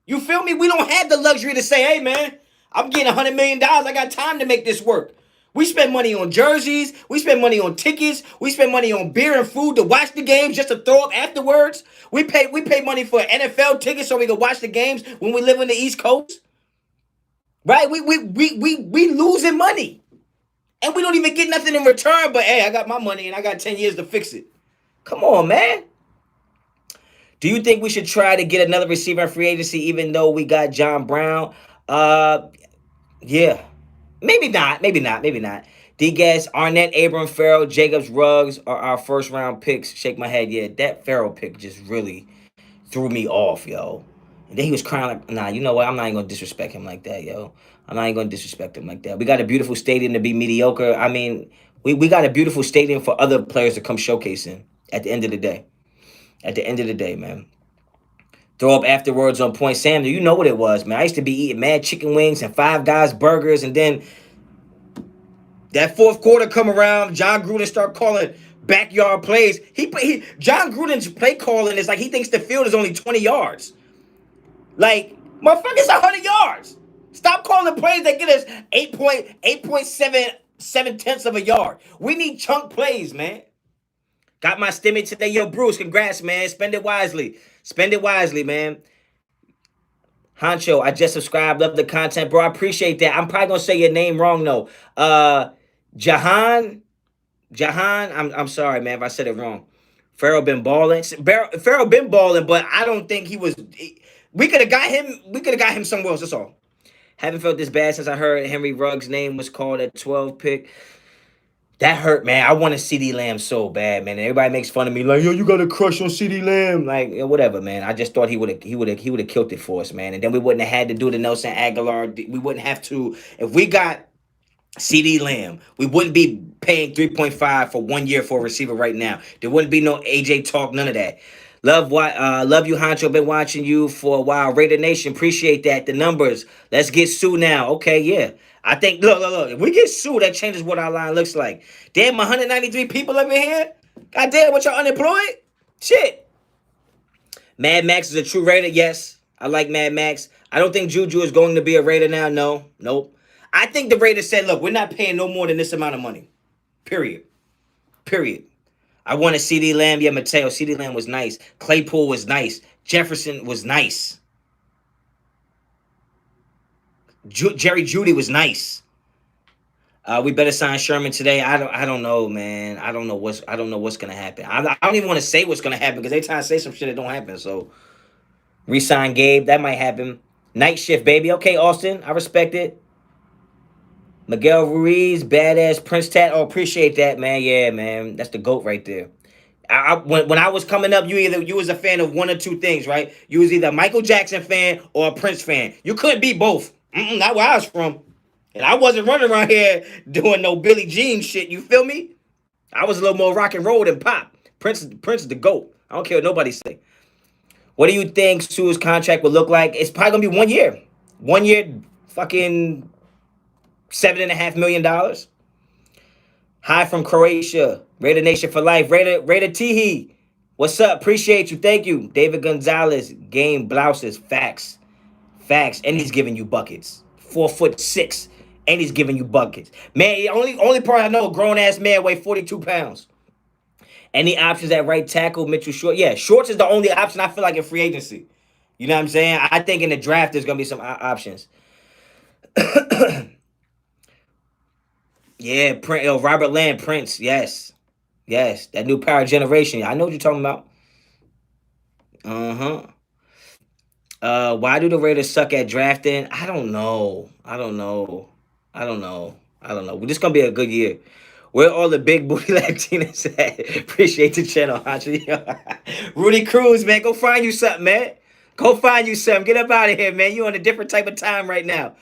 You feel me? We don't have the luxury to say, hey, man, I'm getting $100 million. I got time to make this work. We spend money on jerseys. We spend money on tickets. We spend money on beer and food to watch the games just to throw up afterwards. We pay money for NFL tickets so we can watch the games when we live on the East Coast. Right? We losing money. And we don't even get nothing in return, but hey, I got my money and I got 10 years to fix it. Come on, man. Do you think we should try to get another receiver in free agency even though we got John Brown? Yeah. Maybe not. Maybe not. Maybe not. D-Gas, Arnett, Abram, Farrell, Jacobs, Ruggs are our first round picks. Shake my head. Yeah, that Farrell pick just really threw me off, yo. And then he was crying like, nah, you know what? I'm not even going to disrespect him like that, yo. I'm not even going to disrespect him like that. We got a beautiful stadium to be mediocre. I mean, we got a beautiful stadium for other players to come showcase in at the end of the day. At the end of the day, man. Throw up afterwards on point. Sam, you know what it was, man. I used to be eating mad chicken wings and Five Guys burgers, and then that fourth quarter come around, John Gruden start calling backyard plays. John Gruden's play calling is like he thinks the field is only 20 yards. Like, motherfuckers, 100 yards. Stop calling plays that get us 8.7 of a yard. We need chunk plays, man. Got my stimmy today. Yo, Bruce, congrats, man. Spend it wisely. Spend it wisely, man. Honcho, I just subscribed. Love the content, bro. I appreciate that. I'm probably going to say your name wrong, though. Jahan, I'm sorry, man, if I said it wrong. Farrell been balling. Farrell been balling, but I don't think he was. We could have got him. We could have got him somewhere else. That's all. Haven't felt this bad since I heard Henry Ruggs' name was called at 12 pick. That hurt, man. I want a CD Lamb so bad, man. And everybody makes fun of me, like, yo, you got a crush on CD Lamb, like, whatever, man. I just thought he would have killed it for us, man. And then we wouldn't have had to do the Nelson Aguilar. We wouldn't have to if we got CD Lamb. We wouldn't be paying 3.5 for 1 year for a receiver right now. There wouldn't be no AJ talk, none of that. Love you, Honcho. Been watching you for a while. Raider Nation, appreciate that. The numbers. Let's get Sue now. Okay, yeah. I think, look. If we get Sue, that changes what our line looks like. Damn, 193 people over here. God damn, what y'all unemployed? Shit. Mad Max is a true Raider. Yes, I like Mad Max. I don't think Juju is going to be a Raider now. No, nope. I think the Raiders said, look, we're not paying no more than this amount of money. Period. I wanted CD Lamb. Yeah, Mateo. CD Lamb was nice. Claypool was nice. Jefferson was nice. Jerry Jeudy was nice. We better sign Sherman today. I don't know, man. I don't know what's gonna happen. I don't even want to say what's gonna happen because they try to say some shit that don't happen. So resign Gabe. That might happen. Night shift, baby. Okay, Austin. I respect it. Miguel Ruiz, badass Prince Tat. Oh, appreciate that, man. Yeah, man. That's the GOAT right there. When I was coming up, you was a fan of one or two things, right? You was either a Michael Jackson fan or a Prince fan. You couldn't be both. Not where I was from. And I wasn't running around here doing no Billie Jean shit. You feel me? I was a little more rock and roll than pop. Prince is the GOAT. I don't care what nobody say. What do you think Sue's contract will look like? It's probably gonna be 1 year. 1 year, fucking $7.5 million. Hi from Croatia. Raider Nation for life. Raider Teehee. What's up? Appreciate you. Thank you. David Gonzalez. Game blouses. Facts. And he's giving you buckets. 4'6". And he's giving you buckets. Man, only part I know, a grown ass man weigh 42 pounds. Any options at right tackle? Mitchell Short. Yeah, Shorts is the only option I feel like in free agency. You know what I'm saying? I think in the draft there's gonna be some options. Yeah, Robert Land, Prince. Yes. That new power generation. I know what you're talking about. Why do the Raiders suck at drafting? I don't know. This is gonna be a good year. Where all the big booty Latinas at? Appreciate the channel, Honcho. Rudy Cruz, man, go find you something, man. Go find you something. Get up out of here, man. You on a different type of time right now.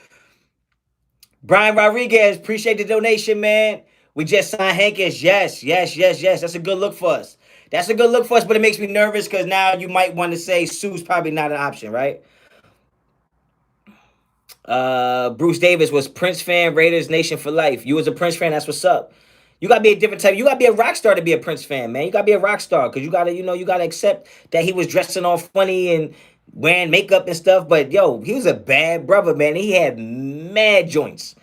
Brian Rodriguez, appreciate the donation, man. We just signed Hankins. Yes. That's a good look for us. But it makes me nervous because now you might want to say Sue's probably not an option, right? Bruce Davis was Prince fan, Raiders Nation for life. You was a Prince fan, that's what's up. You gotta be a different type. You gotta be a rock star to be a Prince fan, man. You gotta be a rock star because you gotta accept that he was dressing all funny and wearing makeup and stuff. But yo, he was a bad brother, man. He had mad joints.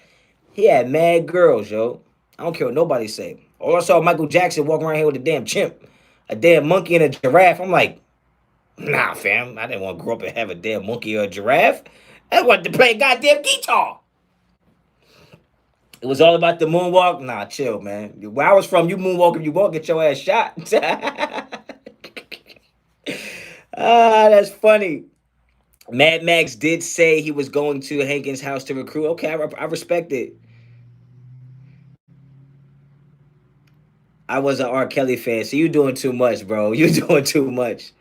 He had mad girls, yo. I don't care what nobody say. All I saw Michael Jackson walking around here with a damn chimp, a damn monkey and a giraffe. I'm like, nah, fam. I didn't want to grow up and have a damn monkey or a giraffe. I wanted to play a goddamn guitar. It was all about the moonwalk. Nah, chill, man. Where I was from, you moonwalk if you walk, get your ass shot. That's funny. Mad Max did say he was going to Hankins' house to recruit. Okay, I respect it. I was an R. Kelly fan, so you doing too much, bro. You doing too much.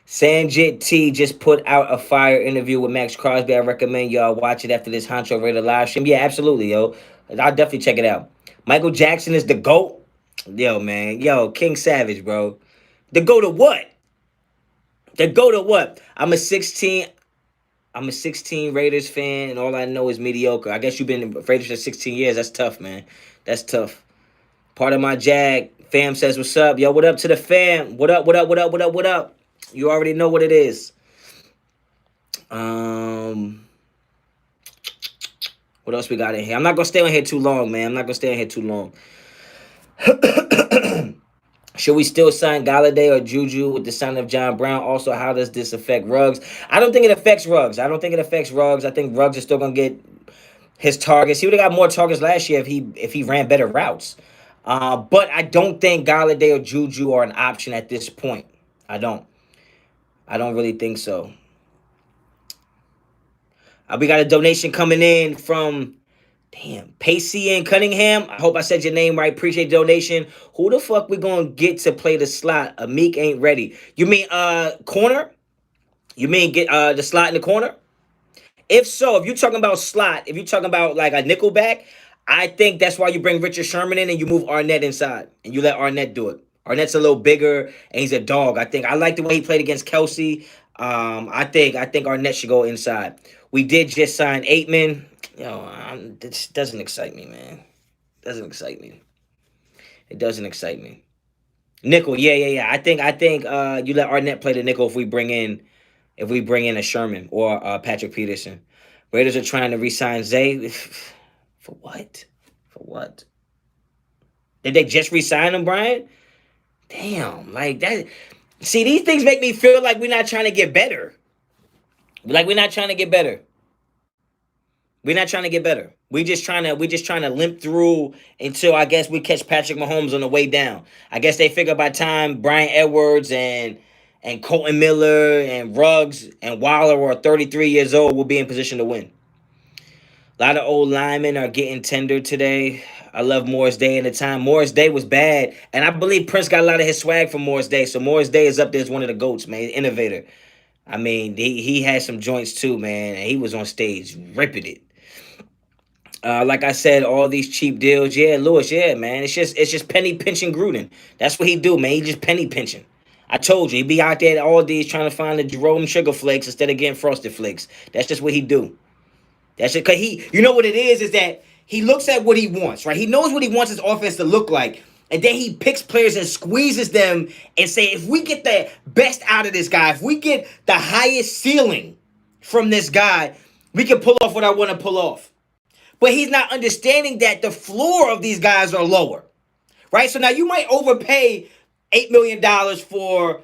Sanjit T just put out a fire interview with Max Crosby. I recommend y'all watch it after this Honcho rated live stream. Yeah, absolutely, yo. I'll definitely check it out. Michael Jackson is the GOAT. Yo, man. Yo, King Savage, bro. The GOAT to what? The GOAT to what? I'm a 16 Raiders fan, and all I know is mediocre. I guess you've been Raiders for 16 years. That's tough, man. That's tough. Part of my Jag fam says, "What's up, yo? What up to the fam? What up? What up? What up? What up? What up? You already know what it is." Um, what else we got in here? I'm not gonna stay on here too long, man. I'm not gonna stay on here too long. Should we still sign Galladay or Juju with the sign of John Brown? Also, how does this affect Ruggs? I don't think it affects Ruggs. I don't think it affects Ruggs. I think Ruggs is still gonna get his targets. He would have got more targets last year if he ran better routes. But I don't think Galladay or Juju are an option at this point. I don't. I don't really think so. We got a donation coming in from Pacey and Cunningham. I hope I said your name right. Appreciate the donation. Who the fuck we gonna get to play the slot? Amik ain't ready. You mean corner? You mean get the slot in the corner? If so, if you're talking about slot, if you're talking about like a nickelback, I think that's why you bring Richard Sherman in and you move Arnett inside and you let Arnett do it. Arnett's a little bigger and he's a dog. I like the way he played against Kelsey. I think Arnett should go inside. We did just sign Aitman. This doesn't excite me, man. Doesn't excite me. It doesn't excite me. Nickel, yeah. I think you let Arnett play the nickel if we bring in a Sherman or Patrick Peterson. Raiders are trying to re-sign Zay. For what? For what? Did they just re-sign him, Brian? Damn, like that. See, these things make me feel like we're not trying to get better. Like we're not trying to get better. We're not trying to get better. We just trying to limp through until I guess we catch Patrick Mahomes on the way down. I guess they figure by the time Brian Edwards and Colton Miller and Ruggs and Waller are 33 years old, we'll be in position to win. A lot of old linemen are getting tender today. I love Morris Day in the time. Morris Day was bad, and I believe Prince got a lot of his swag from Morris Day. So Morris Day is up there as one of the GOATs, man. Innovator. I mean, he had some joints too, man, and he was on stage ripping it. Like I said, all these cheap deals, yeah, Lewis, yeah, man. It's just penny pinching Gruden. That's what he do, man. He just penny pinching. I told you, he be out there at all these trying to find the Jerome sugar flakes instead of getting frosted flakes. That's just what he do. That's it, cause you know what it is that he looks at what he wants, right? He knows what he wants his offense to look like, and then he picks players and squeezes them and say, if we get the best out of this guy, if we get the highest ceiling from this guy, we can pull off what I want to pull off. But he's not understanding that the floor of these guys are lower, right? So now you might overpay $8 million for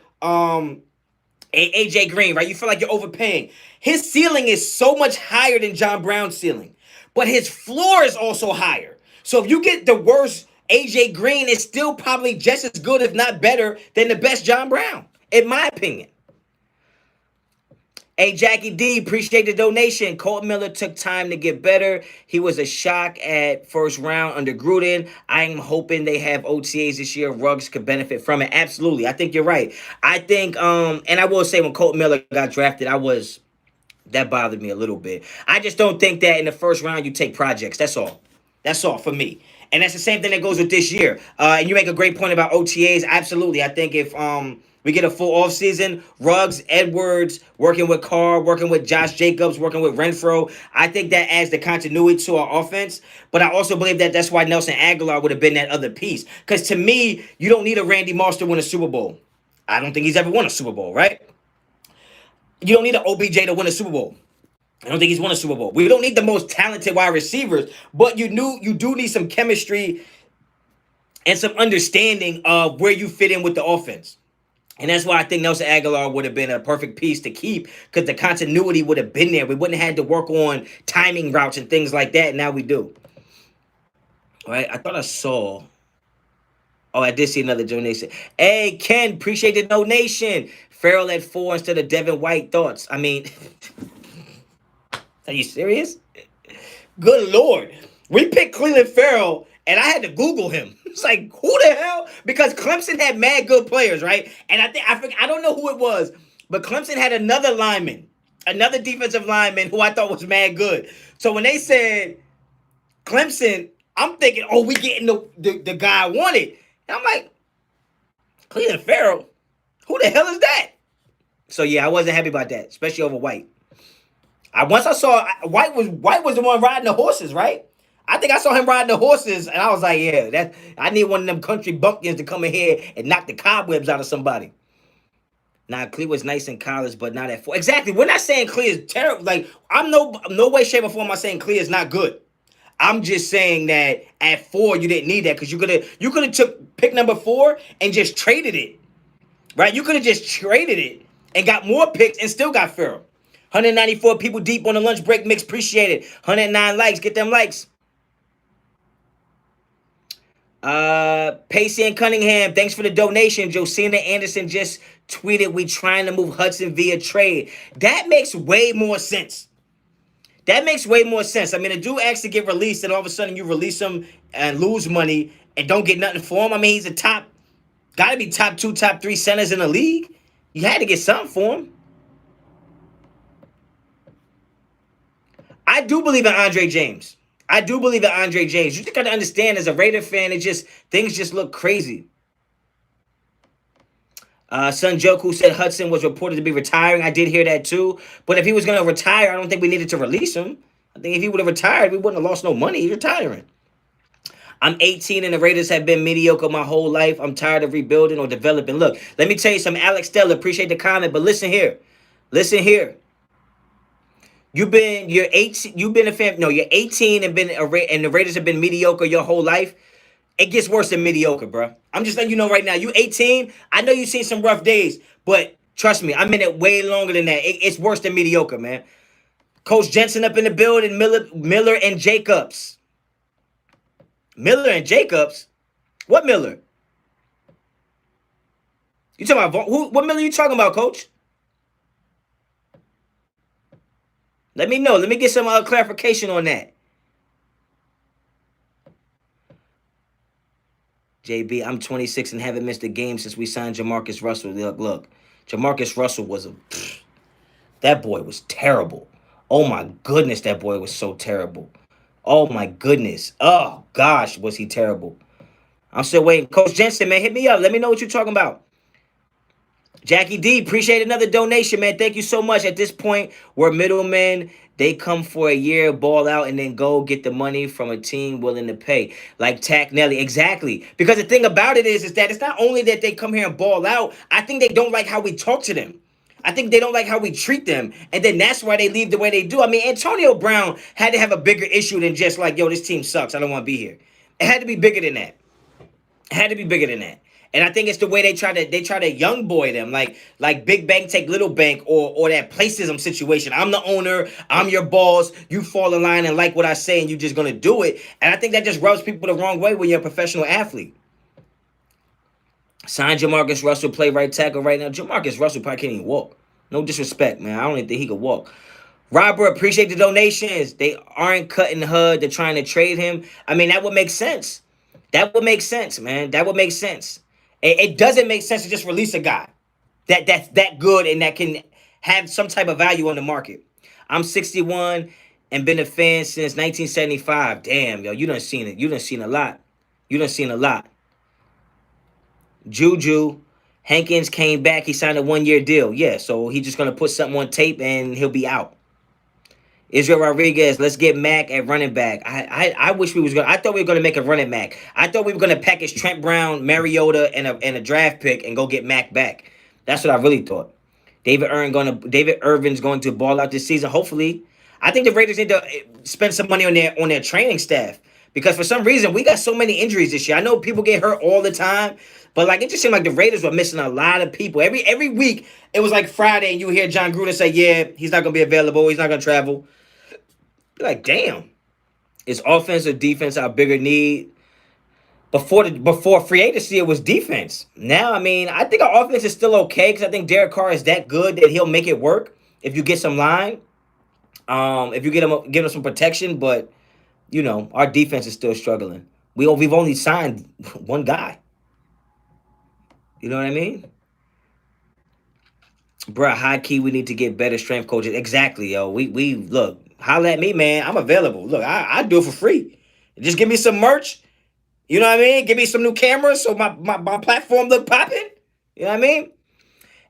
AJ Green, right? You feel like you're overpaying. His ceiling is so much higher than John Brown's ceiling, but his floor is also higher. So if you get the worst AJ Green, it's still probably just as good, if not better, than the best John Brown, in my opinion. Hey, Jackie D, appreciate the donation. Colton Miller took time to get better. He was a shock at first round under Gruden. I am hoping they have OTAs this year. Ruggs could benefit from it. Absolutely. I think you're right. I think, and I will say when Colton Miller got drafted, that bothered me a little bit. I just don't think that in the first round you take projects. That's all. That's all for me. And that's the same thing that goes with this year. And you make a great point about OTAs. Absolutely. I think if we get a full offseason, Ruggs, Edwards, working with Carr, working with Josh Jacobs, working with Renfro, I think that adds the continuity to our offense. But I also believe that that's why Nelson Aguilar would have been that other piece. Because to me, you don't need a Randy Moss to win a Super Bowl. I don't think he's ever won a Super Bowl, right? You don't need an OBJ to win a Super Bowl. I don't think he's won a Super Bowl. We don't need the most talented wide receivers, but you do need some chemistry and some understanding of where you fit in with the offense. And that's why I think Nelson Aguilar would have been a perfect piece to keep because the continuity would have been there. We wouldn't have had to work on timing routes and things like that. Now we do. All right. I thought I saw. Oh, I did see another donation. Hey, Ken, appreciate the donation. Farrell at 4 instead of Devin White. Thoughts? I mean, are you serious? Good Lord. We picked Cleveland Farrell, and I had to Google him. It's like, who the hell? Because Clemson had mad good players, right? And I don't know who it was, but Clemson had another lineman, another defensive lineman who I thought was mad good. So when they said Clemson, I'm thinking, oh, we getting the guy I wanted. And I'm like, Cleveland Farrell? Who the hell is that? So yeah, I wasn't happy about that, especially over White. Once I saw White was the one riding the horses, right? I think I saw him riding the horses, and I was like, yeah, I need one of them country bumpkins to come in here and knock the cobwebs out of somebody. Now, Clee was nice in college, but not at 4. Exactly. We're not saying Clee is terrible. Like, I'm no way, shape, or form am I saying Clee is not good. I'm just saying that at 4 you didn't need that because you could have took pick number 4 and just traded it, right? You could have just traded it and got more picks and still got Farrell. 194 people deep on the lunch break mix. Appreciate it. 109 likes. Get them likes. Pacey and Cunningham, thanks for the donation. Josina Anderson just tweeted, we trying to move Hudson via trade. That makes way more sense. That makes way more sense. I mean, a dude actually get released, and all of a sudden you release him and lose money and don't get nothing for him. I mean, he's gotta be top 2, top 3 centers in the league. You had to get something for him. I do believe in Andre James. You just got to understand, as a Raider fan, things just look crazy. Sun Joku said Hudson was reported to be retiring. I did hear that too. But if he was going to retire, I don't think we needed to release him. I think if he would have retired, we wouldn't have lost no money. He's retiring. I'm 18 and the Raiders have been mediocre my whole life. I'm tired of rebuilding or developing. Look, let me tell you something. Alex Stella, appreciate the comment, but listen here. You're 18 and the Raiders have been mediocre your whole life. It gets worse than mediocre, bro. I'm just letting you know right now. You 18. I know you've seen some rough days, but trust me, I'm in it way longer than that. It's worse than mediocre, man. Coach Jensen up in the building. Miller and Jacobs. Miller and Jacobs? What Miller? You talking about who? What Miller you talking about, Coach? Let me know. Let me get some clarification on that. JB, I'm 26 and haven't missed a game since we signed Jamarcus Russell. Look. Jamarcus Russell that boy was terrible. Oh my goodness, that boy was so terrible. Oh my goodness. Oh gosh, was he terrible. I'm still waiting. Coach Jensen, man, hit me up. Let me know what you're talking about. Jackie D, appreciate another donation, man. Thank you so much. At this point, we're middlemen. They come for a year, ball out, and then go get the money from a team willing to pay. Like Tack Nelly. Exactly. Because the thing about it is that it's not only that they come here and ball out. I think they don't like how we talk to them. I think they don't like how we treat them. And then that's why they leave the way they do. I mean, Antonio Brown had to have a bigger issue than just like, yo, this team sucks. I don't want to be here. It had to be bigger than that. And I think it's the way they try to young boy them, like big bank take little bank, or that placism situation. I'm the owner, I'm your boss, you fall in line and like what I say and you're just gonna do it. And I think that just rubs people the wrong way when you're a professional athlete. Sign Jamarcus Russell, play right tackle right now. Jamarcus Russell probably can't even walk. No disrespect, man. I don't even think he could walk. Robert, appreciate the donations. They aren't cutting HUD. They're trying to trade him. I mean, that would make sense. That would make sense, man. That would make sense. It doesn't make sense to just release a guy that's that good and that can have some type of value on the market. I'm 61 and been a fan since 1975. Damn, yo, you done seen it. You done seen a lot. Juju Hankins came back. He signed a 1-year deal. Yeah, so he's just going to put something on tape and he'll be out. Israel Rodriguez, let's get Mac at running back. I wish we was going. I thought we were going to make a running Mac. I thought we were going to package Trent Brown, Mariota, and a draft pick and go get Mac back. That's what I really thought. David Irvin's going to ball out this season. Hopefully, I think the Raiders need to spend some money on their training staff Because for some reason, we got so many injuries this year. I know people get hurt all the time, but like it just seemed like the Raiders were missing a lot of people. Every week, it was like Friday, and you hear John Gruden say, "Yeah, he's not gonna be available. He's not gonna travel." You're like, damn, is offense or defense our bigger need? Before free agency, it was defense. Now, I mean, I think our offense is still okay because I think Derek Carr is that good that he'll make it work if you get some line, if you give him some protection. But our defense is still struggling. We've only signed one guy. You know what I mean? Bruh, high key, we need to get better strength coaches. Exactly, yo. We look, holla at me, man. I'm available. Look, I do it for free. Just give me some merch. You know what I mean? Give me some new cameras so my platform look popping. You know what I mean?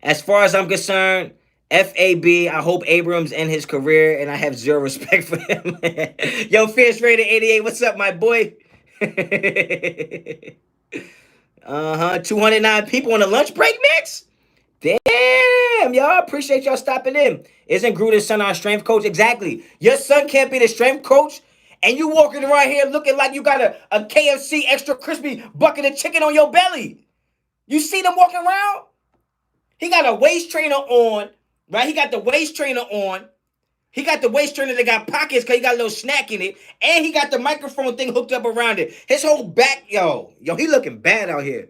As far as I'm concerned, FAB, I hope Abrams end his career, and I have zero respect for him. Yo, Fierce Raider 88, what's up, my boy? 209 people on the lunch break mix? Damn, y'all. Appreciate y'all stopping in. Isn't Gruden's son our strength coach? Exactly. Your son can't be the strength coach, and you walking around here looking like you got a KFC extra crispy bucket of chicken on your belly. You see them walking around? He got a waist trainer on, right? He got the waist trainer on. He got the waist trainer that got pockets because he got a little snack in it. And he got the microphone thing hooked up around it. His whole back, yo, he looking bad out here.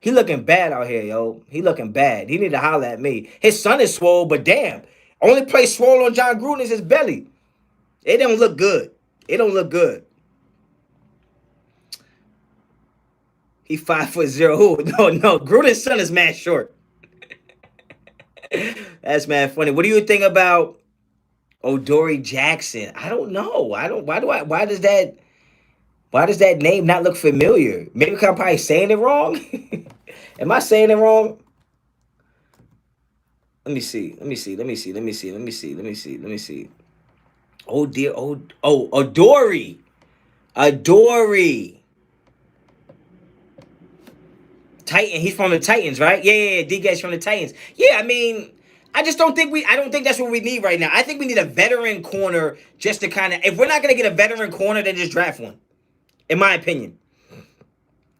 He looking bad out here, yo. He looking bad. He need to holler at me. His son is swole, but damn. Only place swole on John Gruden is his belly. It don't look good. It don't look good. He 5'0". Who? No. Gruden's son is mad short. That's mad funny. What do you think about O'Dory Jackson? I don't know. Why does that name not look familiar? Maybe because I'm probably saying it wrong. Am I saying it wrong? Let me see. Oh dear. O'Dory. Titan. He's from the Titans, right? Yeah. D-Guy's from the Titans. Yeah, I mean, I don't think that's what we need right now. I think we need a veteran corner just to kind of, if we're not going to get a veteran corner, then just draft one. In my opinion.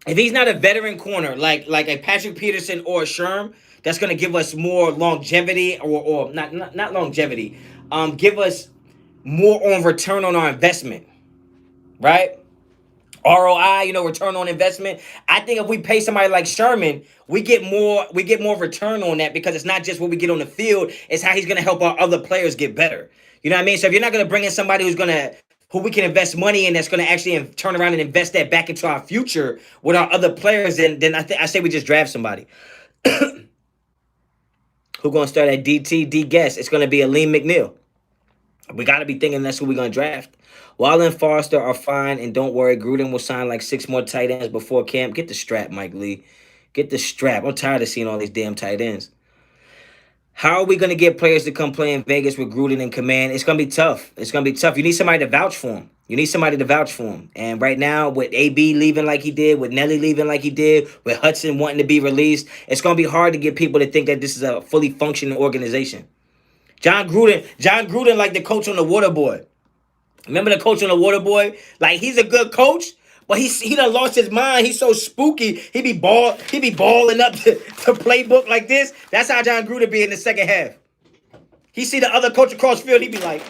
If he's not a veteran corner, like a Patrick Peterson or a Sherman, that's going to give us more longevity or not longevity. Give us more on return on our investment. Right? ROI, return on investment. I think if we pay somebody like Sherman, we get more return on that because it's not just what we get on the field, it's how he's gonna help our other players get better. You know what I mean? So if you're not gonna bring in somebody who we can invest money in that's gonna actually turn around and invest that back into our future with our other players, then I say we just draft somebody. Who gonna start at DT? D guess. It's gonna be Aleem McNeil. We got to be thinking that's who we're going to draft. Waller and Foster are fine, and don't worry, Gruden will sign like 6 more tight ends before camp. Get the strap, Mike Lee. Get the strap. I'm tired of seeing all these damn tight ends. How are we going to get players to come play in Vegas with Gruden in command? It's going to be tough. You need somebody to vouch for him. And right now, with AB leaving like he did, with Nelly leaving like he did, with Hudson wanting to be released, it's going to be hard to get people to think that this is a fully functioning organization. John Gruden like the coach on the Waterboy. Remember the coach on the Waterboy? Like, he's a good coach, but he done lost his mind. He's so spooky. He be balling up the playbook like this. That's how John Gruden be in the second half. He see the other coach across the field, he be like,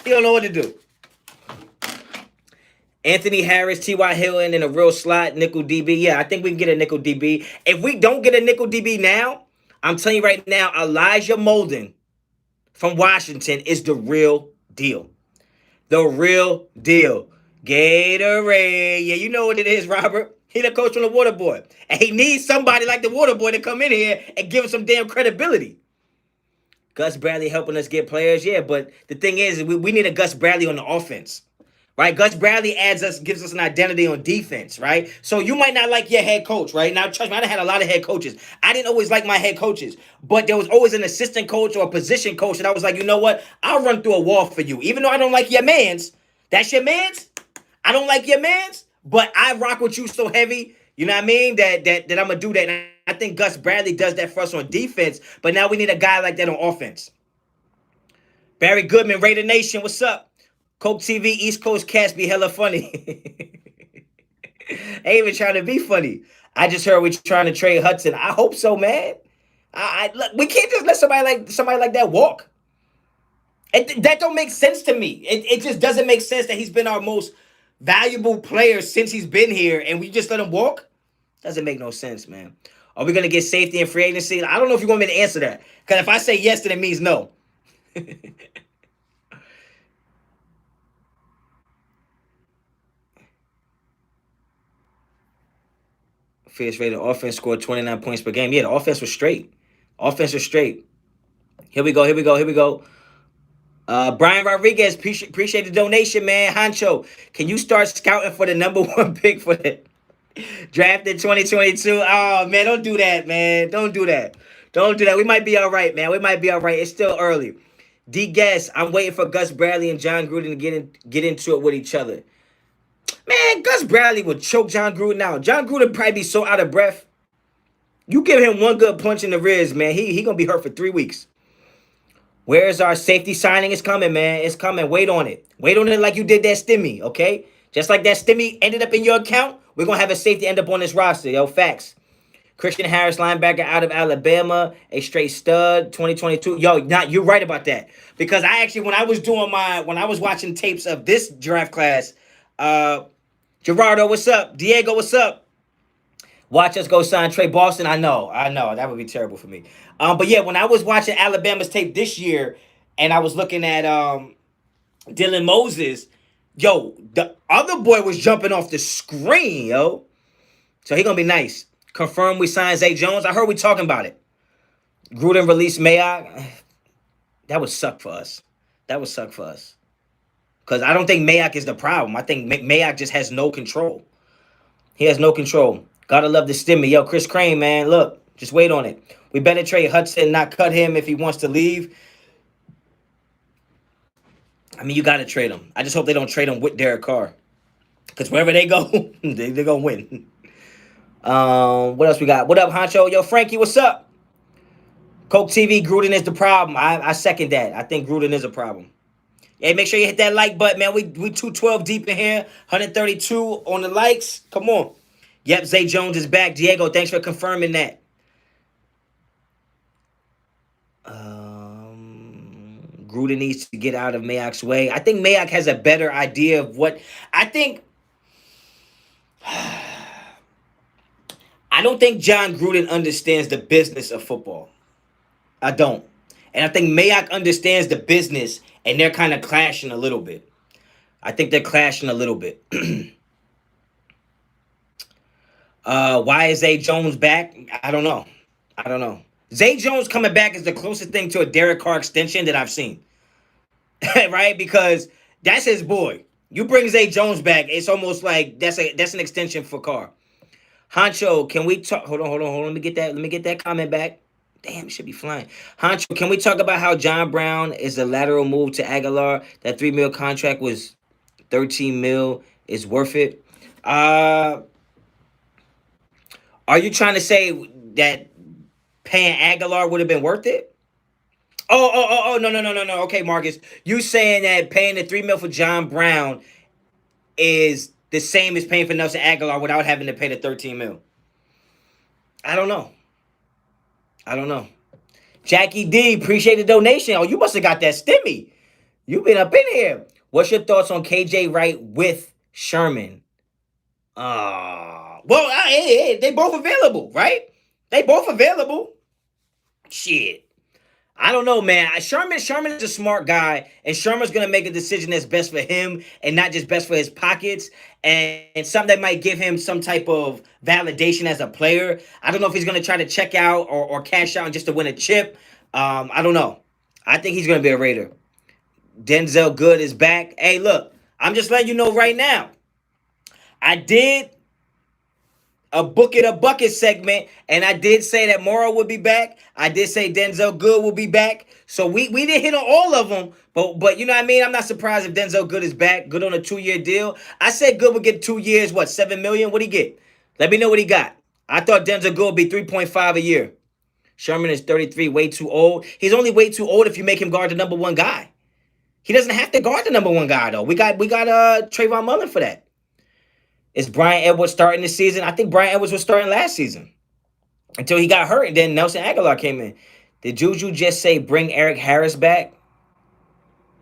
he don't know what to do. Anthony Harris, T.Y. Hilton in a real slot, nickel DB. Yeah, I think we can get a nickel DB. If we don't get a nickel DB now, I'm telling you right now, Elijah Molden from Washington is the real deal. The real deal. Gatorade. Yeah, you know what it is, Robert. He the coach from the Waterboy. And he needs somebody like the Waterboy to come in here and give him some damn credibility. Gus Bradley helping us get players. Yeah, but the thing is, we need a Gus Bradley on the offense. Right? Gus Bradley gives us an identity on defense, right? So you might not like your head coach, right? Now, trust me, I had a lot of head coaches. I didn't always like my head coaches, but there was always an assistant coach or a position coach, and I was like, you know what? I'll run through a wall for you. Even though I don't like your mans. That's your mans? I don't like your mans, but I rock with you so heavy, you know what I mean, that I'm going to do that. And I think Gus Bradley does that for us on defense, but now we need a guy like that on offense. Barry Goodman, Raider Nation, what's up? Coke TV East Coast cats be hella funny. Ain't even trying to be funny. I just heard we trying to trade Hudson. I hope so, man. Look, we can't just let somebody like that walk. That don't make sense to me. It just doesn't make sense that he's been our most valuable player since he's been here, and we just let him walk. Doesn't make no sense, man. Are we gonna get safety in free agency? I don't know if you want me to answer that. Because if I say yes, then it means no. Fierce rated offense scored 29 points per game. Yeah, the offense was straight. Offense was straight. Here we go. Here we go. Here we go. Brian Rodriguez, appreciate the donation, man. Honcho, can you start scouting for the number one pick for the draft in 2022? Oh, man, don't do that, man. Don't do that. Don't do that. We might be all right, man. We might be all right. It's still early. D. Guess, I'm waiting for Gus Bradley and John Gruden to get into it with each other. Man, Gus Bradley would choke John Gruden out. John Gruden probably be so out of breath. You give him one good punch in the ribs, man. He gonna be hurt for 3 weeks. Where's our safety signing? It's coming, man. It's coming. Wait on it. Wait on it like you did that stimmy, okay? Just like that stimmy ended up in your account, we're gonna have a safety end up on this roster, yo. Facts. Christian Harris, linebacker out of Alabama, a straight stud, 2022. Yo, you're right about that. Because I actually, when I was watching tapes of this draft class, Gerardo, what's up? Diego, what's up? Watch us go sign Trey Boston. I know, that would be terrible for me. But yeah, when I was watching Alabama's tape this year, and I was looking at Dylan Moses, yo, the other boy was jumping off the screen, yo. So he gonna be nice. Confirm we signed Zay Jones. I heard we talking about it. Gruden released Mayock. That would suck for us. That would suck for us. Because I don't think Mayock is the problem. I think Mayock just has no control. He has no control. Gotta love the stimmy. Yo, Chris Crane, man, look, just wait on it. We better trade Hudson, not cut him if he wants to leave. I mean, you gotta trade him. I just hope they don't trade him with Derek Carr. Because wherever they go, they're gonna win. What else we got? What up, Honcho? Yo, Frankie, what's up? Coke TV, Gruden is the problem. I second that. I think Gruden is a problem. Hey, make sure you hit that like button, man. We 212 deep in here. 132 on the likes. Come on. Yep, Zay Jones is back. Diego, thanks for confirming that. Gruden needs to get out of Mayock's way. I think Mayock has a better idea of what... I don't think John Gruden understands the business of football. I don't. And I think Mayock understands the business, and they're kind of clashing a little bit. I think they're clashing a little bit. Why is Zay Jones back? I don't know. Zay Jones coming back is the closest thing to a Derek Carr extension that I've seen. Right? Because that's his boy. You bring Zay Jones back, it's almost like that's an extension for Carr. Honcho, can we talk? Hold on. Let me get that comment back. Damn, it should be flying. Honcho, can we talk about how John Brown is a lateral move to Aguilar? That $3 million contract was $13 million. Is worth it. Are you trying to say that paying Aguilar would have been worth it? Oh, no. Okay, Marcus. You saying that paying the $3 million for John Brown is the same as paying for Nelson Aguilar without having to pay the $13 million? I don't know. Jackie D, appreciate the donation. Oh, you must have got that stimmy. You've been up in here. What's your thoughts on KJ Wright with Sherman? They both available, right? They both available. Shit. I don't know, man. Sherman is a smart guy, and Sherman's going to make a decision that's best for him and not just best for his pockets and something that might give him some type of validation as a player. I don't know if he's going to try to check out or cash out just to win a chip. I don't know. I think he's going to be a Raider. Denzel Good is back. Hey, look, I'm just letting you know right now. I did a Book It a Bucket segment, and I did say that Morrow would be back. I did say Denzel Good will be back. So we didn't hit on all of them, but you know what I mean? I'm not surprised if Denzel Good is back. Good on a 2-year deal. I said Good would get 2 years, what, $7 million? What'd he get? Let me know what he got. I thought Denzel Good would be 3.5 a year. Sherman is 33, way too old. He's only way too old if you make him guard the number one guy. He doesn't have to guard the number one guy though. We got Trayvon Mullen for that. Is Brian Edwards starting this season? I think Brian Edwards was starting last season until he got hurt, and then Nelson Aguilar came in. Did Juju just say bring Eric Harris back?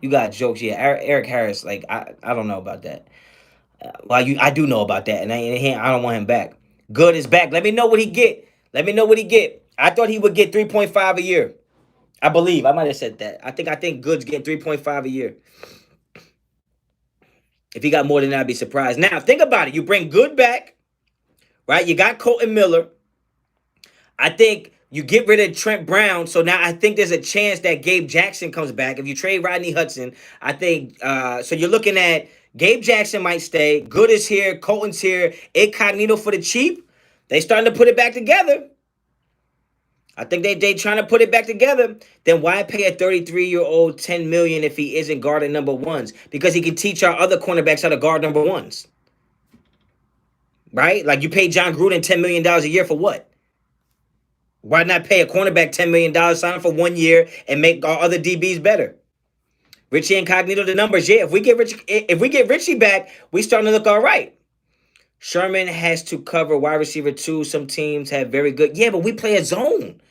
You got jokes, yeah. Eric Harris, like I don't know about that. I do know about that, and I don't want him back. Good is back. Let me know what he get. Let me know what he get. I thought he would get 3.5 a year. I believe I might have said that. I think Good's getting 3.5 a year. If he got more than that, I'd be surprised. Now think about it. You bring Good back, right? You got Colton Miller. I think you get rid of Trent Brown, so now I think there's a chance that Gabe Jackson comes back. If you trade Rodney Hudson, I think so. You're looking at Gabe Jackson might stay. Good is here. Colton's here. Incognito for the cheap. They starting to put it back together. I think they trying to put it back together. Then why pay a 33-year-old $10 million if he isn't guarding number ones? Because he can teach our other cornerbacks how to guard number ones, right? Like you pay John Gruden $10 million a year for what? Why not pay a cornerback $10 million, sign him for 1 year, and make our other DBs better? Richie Incognito, the numbers, yeah. If we get Richie back, we starting to look all right. Sherman has to cover wide receiver 2. Some teams have very good. Yeah, but we play a zone.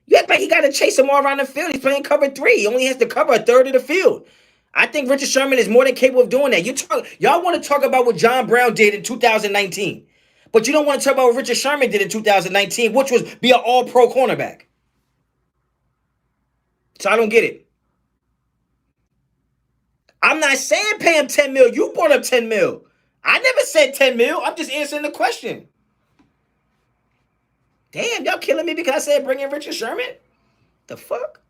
You act like he got to chase them all around the field. He's playing cover 3. He only has to cover a third of the field. I think Richard Sherman is more than capable of doing that. Y'all want to talk about what John Brown did in 2019. But you don't want to talk about what Richard Sherman did in 2019, which was be an all-pro cornerback. So I don't get it. I'm not saying pay him $10 million. You brought up $10 million. I never said $10 million. I'm just answering the question. Damn, y'all killing me because I said bring in Richard Sherman? The fuck?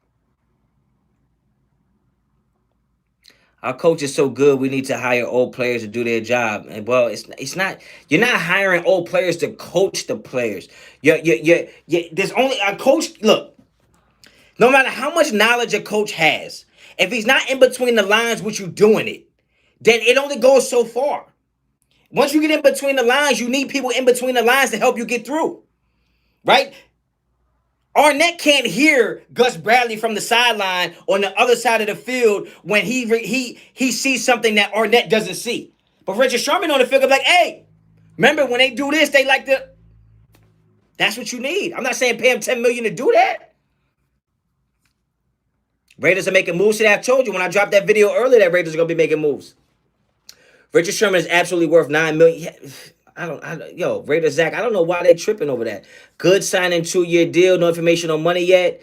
Our coach is so good, we need to hire old players to do their job. And well, it's not. You're not hiring old players to coach the players. There's only a coach. Look, no matter how much knowledge a coach has, if he's not in between the lines with you doing it, then it only goes so far. Once you get in between the lines, you need people in between the lines to help you get through, right? Arnett can't hear Gus Bradley from the sideline on the other side of the field when he sees something that Arnett doesn't see. But Richard Sherman on the field is like, hey, remember when they do this, they like to. That's what you need. I'm not saying pay him $10 million to do that. Raiders are making moves today. I told you when I dropped that video earlier that Raiders are going to be making moves. Richard Sherman is absolutely worth $9 million. Raiders Zach, I don't know why they tripping over that. Good signing 2-year deal, no information on money yet.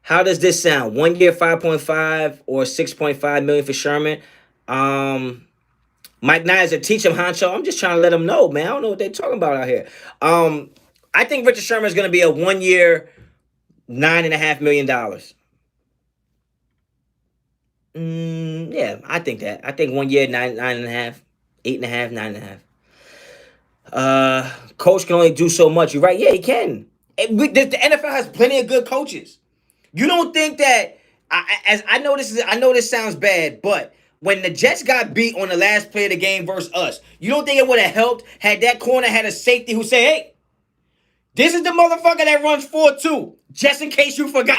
How does this sound? 1 year, 5.5 or 6.5 million for Sherman. Mike Nizer, teach him Honcho. I'm just trying to let him know, man. I don't know what they're talking about out here. I think Richard Sherman is going to be a 1 year, $9.5 million. Yeah, I think that. I think 1 year, 9.5, 8.5, 9.5. Coach can only do so much. You're right. Yeah, he can. The NFL has plenty of good coaches. You don't think that? I know this sounds bad, but when the Jets got beat on the last play of the game versus us, you don't think it would have helped had that corner had a safety who say, "Hey, this is the motherfucker that runs 4-2, just in case you forgot."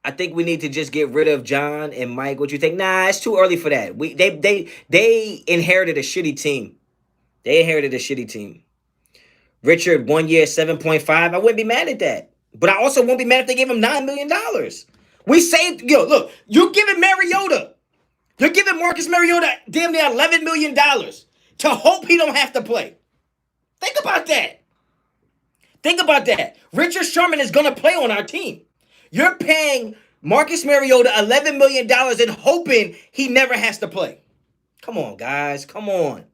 I think we need to just get rid of John and Mike. What you think? Nah, it's too early for that. They inherited a shitty team. Richard, 1 year, 7.5. I wouldn't be mad at that. But I also won't be mad if they gave him $9 million. We saved, look, you're giving Mariota. You're giving Marcus Mariota damn near $11 million to hope he don't have to play. Think about that. Richard Sherman is going to play on our team. You're paying Marcus Mariota $11 million and hoping he never has to play. Come on, guys. Come on.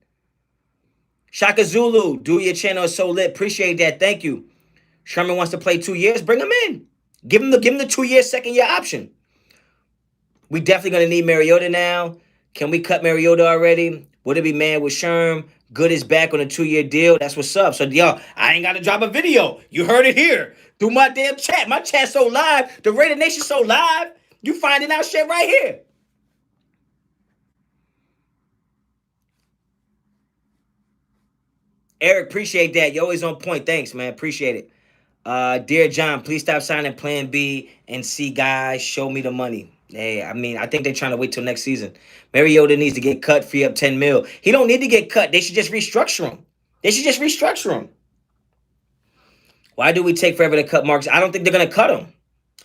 Shaka Zulu, do your channel is so lit. Appreciate that. Thank you. Sherman wants to play 2 years. Bring him in. Give him the 2-year, second-year option. We definitely going to need Mariota now. Can we cut Mariota already? Would it be mad with Sherm? Good is back on a 2-year deal. That's what's up. So, I ain't got to drop a video. You heard it here through my damn chat. My chat's so live. The Raider Nation so live. You finding out shit right here. Eric, appreciate that. You're always on point. Thanks, man. Appreciate it. Dear John, please stop signing Plan B and C guys. Show me the money. Hey, I mean, I think they're trying to wait till next season. Mariota needs to get cut, free up 10 mil. He don't need to get cut. They should just restructure him. They should just restructure him. Why do we take forever to cut Marcus? I don't think they're gonna cut him.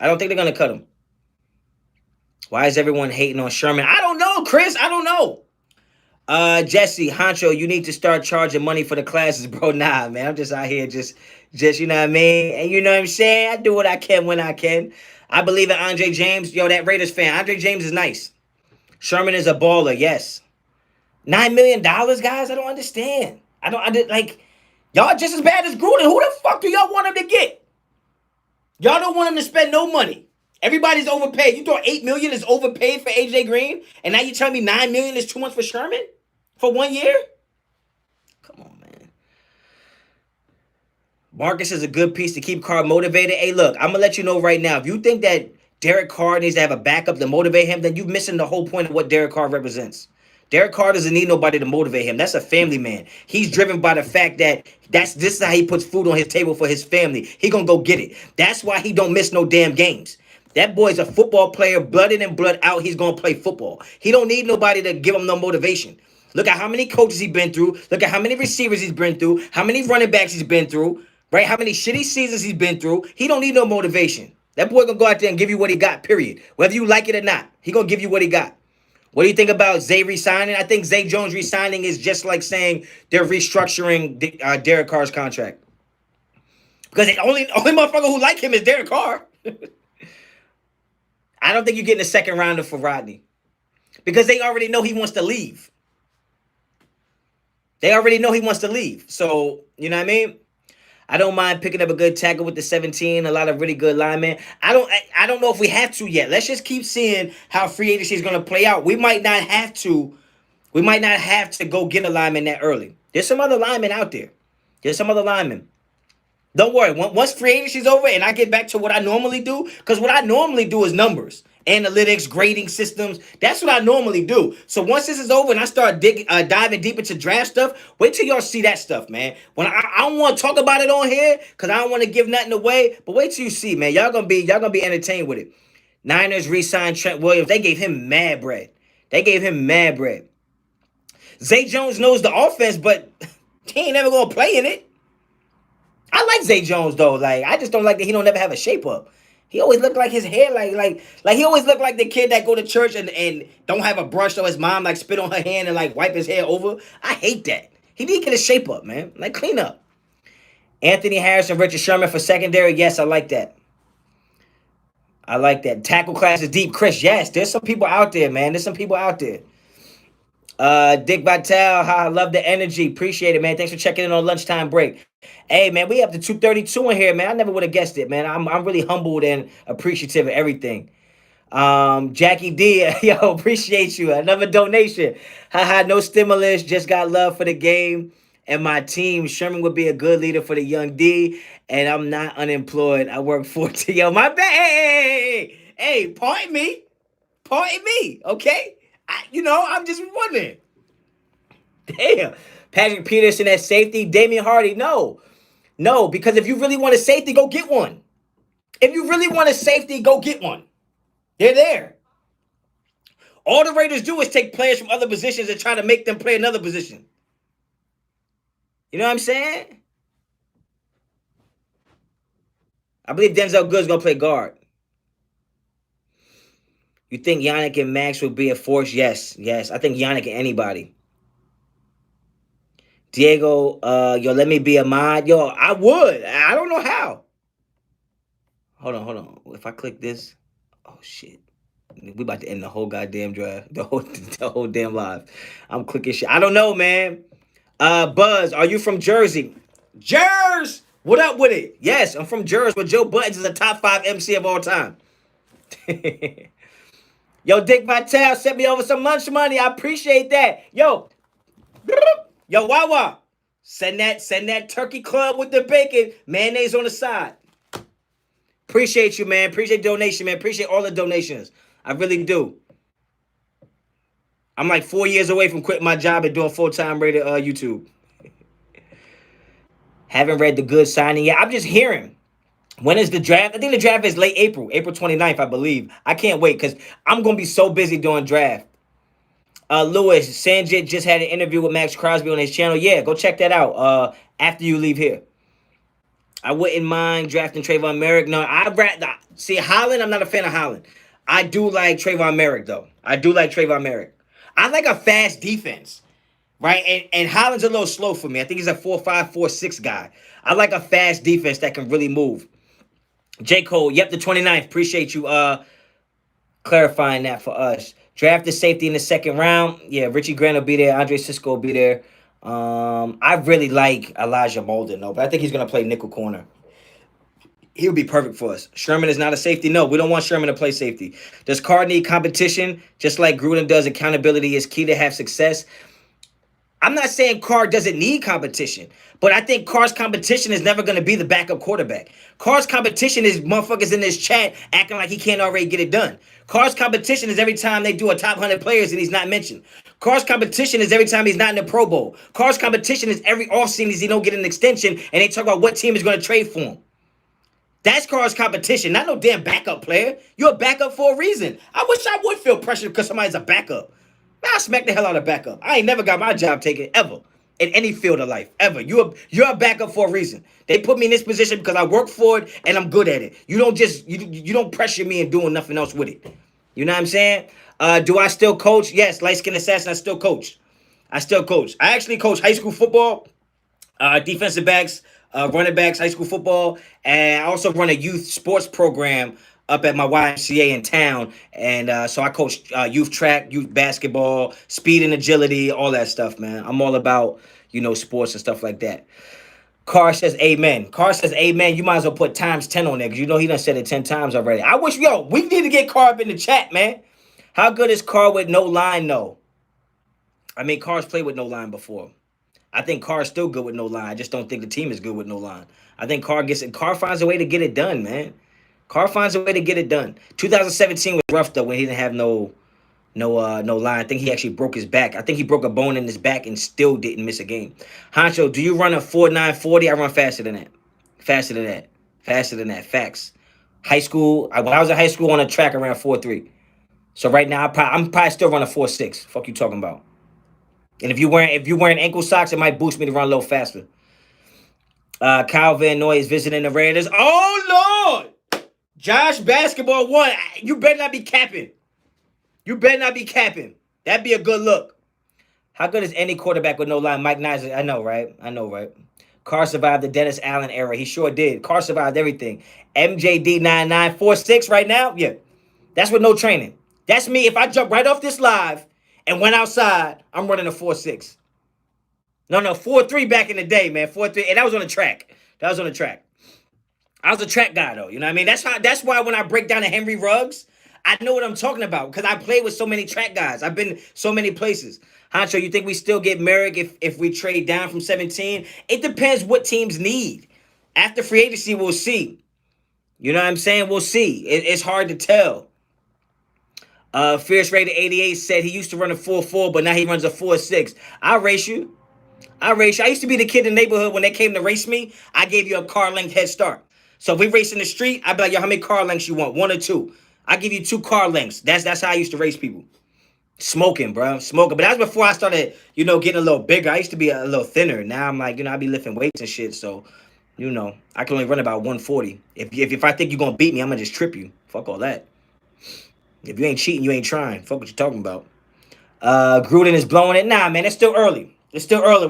I don't think they're gonna cut him. Why is everyone hating on Sherman? I don't know, Chris. I don't know. Jesse, Honcho, you need to start charging money for the classes, bro. Nah, man. I'm just out here just you know what I mean? And you know what I'm saying? I do what I can when I can. I believe in Andre James. Yo, that Raiders fan. Andre James is nice. Sherman is a baller, yes. $9 million, guys? I don't understand. I did like y'all just as bad as Gruden. Who the fuck do y'all want him to get? Y'all don't want him to spend no money. Everybody's overpaid. You thought $8 million is overpaid for AJ Green, and now you tell me $9 million is too much for Sherman for 1 year? Come on, man. Marcus is a good piece to keep Carr motivated. Hey, look, I'm gonna let you know right now. If you think that Derek Carr needs to have a backup to motivate him, then you're missing the whole point of what Derek Carr represents. Derek Carr doesn't need nobody to motivate him. That's a family man. He's driven by the fact that this is how he puts food on his table for his family. He gonna go get it. That's why he don't miss no damn games. That boy's a football player, blood in and blood out. He's gonna play football. He don't need nobody to give him no motivation. Look at how many coaches he's been through. Look at how many receivers he's been through. How many running backs he's been through. Right? How many shitty seasons he's been through. He don't need no motivation. That boy gonna go out there and give you what he got, period. Whether you like it or not, he gonna give you what he got. What do you think about Zay resigning? I think Zay Jones resigning is just like saying they're restructuring Derek Carr's contract. Because the only motherfucker who like him is Derek Carr. I don't think you're getting a second rounder for Rodney. Because they already know he wants to leave. They already know he wants to leave. So, you know what I mean? I don't mind picking up a good tackle with the 17. A lot of really good linemen. I don't know if we have to yet. Let's just keep seeing how free agency is going to play out. We might not have to. We might not have to go get a lineman that early. There's some other linemen out there. There's some other linemen. Don't worry. Once free agency is over and I get back to what I normally do, because what I normally do is numbers, analytics, grading systems. That's what I normally do. So once this is over and I start diving deep into draft stuff, wait till y'all see that stuff, man. When I don't want to talk about it on here because I don't want to give nothing away, but wait till you see, man. Y'all gonna be entertained with it. Niners re-signed Trent Williams. They gave him mad bread. Zay Jones knows the offense, but he ain't never gonna play in it. I like Zay Jones though. Like, I just don't like that he don't never have a shape up. He always looked like his hair, like he always looked like the kid that go to church and don't have a brush, so his mom like spit on her hand and like wipe his hair over. I hate that. He need to get his shape up, man. Like, clean up. Anthony Harrison, Richard Sherman for secondary. Yes, I like that. Tackle class is deep. Chris, yes, there's some people out there, man. Dick Vitale, I love the energy. Appreciate it, man. Thanks for checking in on lunchtime break. Hey, man, we up to 232 in here, man. I never would have guessed it, man. I'm really humbled and appreciative of everything. Jackie D, yo, appreciate you. Another donation. Haha, no stimulus, just got love for the game and my team. Sherman would be a good leader for the young D, and I'm not unemployed. I work 40. Yo, my bad. Hey, pardon me, okay? I'm just wondering. Damn. Patrick Peterson at safety. Damian Hardy, no, because if you really want a safety, go get one. They're there. All the Raiders do is take players from other positions and try to make them play another position. You know what I'm saying? I believe Denzel Good's going to play guard. You think Yannick and Max will be a force? Yes. I think Yannick and anybody. Diego, let me be a mod. Yo, I would. I don't know how. Hold on. If I click this, oh shit. We about to end the whole goddamn drive. The whole damn live. I'm clicking shit. I don't know, man. Buzz, are you from Jersey? Jersey! What up with it? Yes, I'm from Jersey, where Joe Buttons is a top 5 MC of all time. Yo, Dick Vitale sent me over some lunch money. I appreciate that. Yo, Wawa, send that turkey club with the bacon, mayonnaise on the side. Appreciate you, man. Appreciate the donation, man. Appreciate all the donations. I really do. I'm like 4 years away from quitting my job and doing full-time YouTube. Haven't read the good signing yet. I'm just hearing. When is the draft? I think the draft is late April, April 29th, I believe. I can't wait because I'm going to be so busy doing draft. Lewis, Sanjit just had an interview with Max Crosby on his channel. Yeah, go check that out after you leave here. I wouldn't mind drafting Trayvon Merrick. No, I'd rather see Holland. I'm not a fan of Holland. I do like Trayvon Merrick though. I do like Trayvon Merrick. I like a fast defense, right? And Holland's a little slow for me. I think he's a 4.5, 4.6 guy. I like a fast defense that can really move. J. Cole, yep, the 29th. Appreciate you clarifying that for us. Drafted safety in the second round. Yeah, Richie Grant will be there. Andre Cisco will be there. I really like Elijah Molden though, but I think he's gonna play nickel corner. He would be perfect for us. Sherman is not a safety. No, we don't want Sherman to play safety. Does Carr need competition? Just like Gruden does, accountability is key to have success. I'm not saying Carr doesn't need competition, but I think Carr's competition is never going to be the backup quarterback. Carr's competition is motherfuckers in this chat acting like he can't already get it done. Carr's competition is every time they do a top 100 players and he's not mentioned. Carr's competition is every time he's not in the Pro Bowl. Carr's competition is every offseason he don't get an extension and they talk about what team is going to trade for him. That's Carr's competition, not no damn backup player. You're a backup for a reason. I wish I would feel pressure because somebody's a backup. Man, I smack the hell out of backup. I ain't never got my job taken ever in any field of life ever. You're a backup for a reason. They put me in this position because I work for it and I'm good at it. You don't just you don't pressure me and doing nothing else with it. You know what I'm saying? Do I still coach? Yes, light skin assassin. I still coach. I still coach. I actually coach high school football, defensive backs, running backs, high school football, and I also run a youth sports program up at my YMCA in town. And so I coach youth track, youth basketball, speed and agility, all that stuff, man. I'm all about, sports and stuff like that. Carr says amen. Carr says amen. You might as well put times 10 on there because he done said it 10 times already. I wish, we need to get Carr up in the chat, man. How good is Carr with no line, though? I mean, Carr's played with no line before. I think Carr's still good with no line. I just don't think the team is good with no line. I think Carr finds a way to get it done, man. Carr finds a way to get it done. 2017 was rough though when he didn't have no line. I think he actually broke his back. I think he broke a bone in his back and still didn't miss a game. Honcho, do you run a 4.940? I run faster than that. Faster than that. Faster than that. Facts. High school. When I was in high school on a track, I ran 4.3. So right now I'm probably still running 4.6. Fuck you talking about? And if you're wearing ankle socks, it might boost me to run a little faster. Kyle Van Noy is visiting the Raiders. Oh Lord! Josh Basketball 1. You better not be capping. You better not be capping. That'd be a good look. How good is any quarterback with no line? Mike Nizer. I know, right? Carr survived the Dennis Allen era. He sure did. Carr survived everything. MJD9946 right now? Yeah. That's with no training. That's me. If I jump right off this live and went outside, I'm running a 4.6. No, 4.3 back in the day, man. 4.3. And that was on the track. I was a track guy, though. You know what I mean? That's why when I break down the Henry Ruggs, I know what I'm talking about because I played with so many track guys. I've been so many places. Honcho, you think we still get Merrick if we trade down from 17? It depends what teams need. After free agency, we'll see. You know what I'm saying? We'll see. It's hard to tell. Fierce Raider 88 said he used to run a 4.4, but now he runs a 4.6. I'll race you. I used to be the kid in the neighborhood when they came to race me. I gave you a car length head start. So if we race in the street, I'd be like, yo, how many car lengths you want? 1 or 2? I give you 2 car lengths. That's how I used to race people. Smoking, bro. Smoking. But that was before I started, getting a little bigger. I used to be a little thinner. Now I'm like, I be lifting weights and shit. So, I can only run about 140. If I think you're going to beat me, I'm going to just trip you. Fuck all that. If you ain't cheating, you ain't trying. Fuck what you talking about. Gruden is blowing it. Nah, man, it's still early. We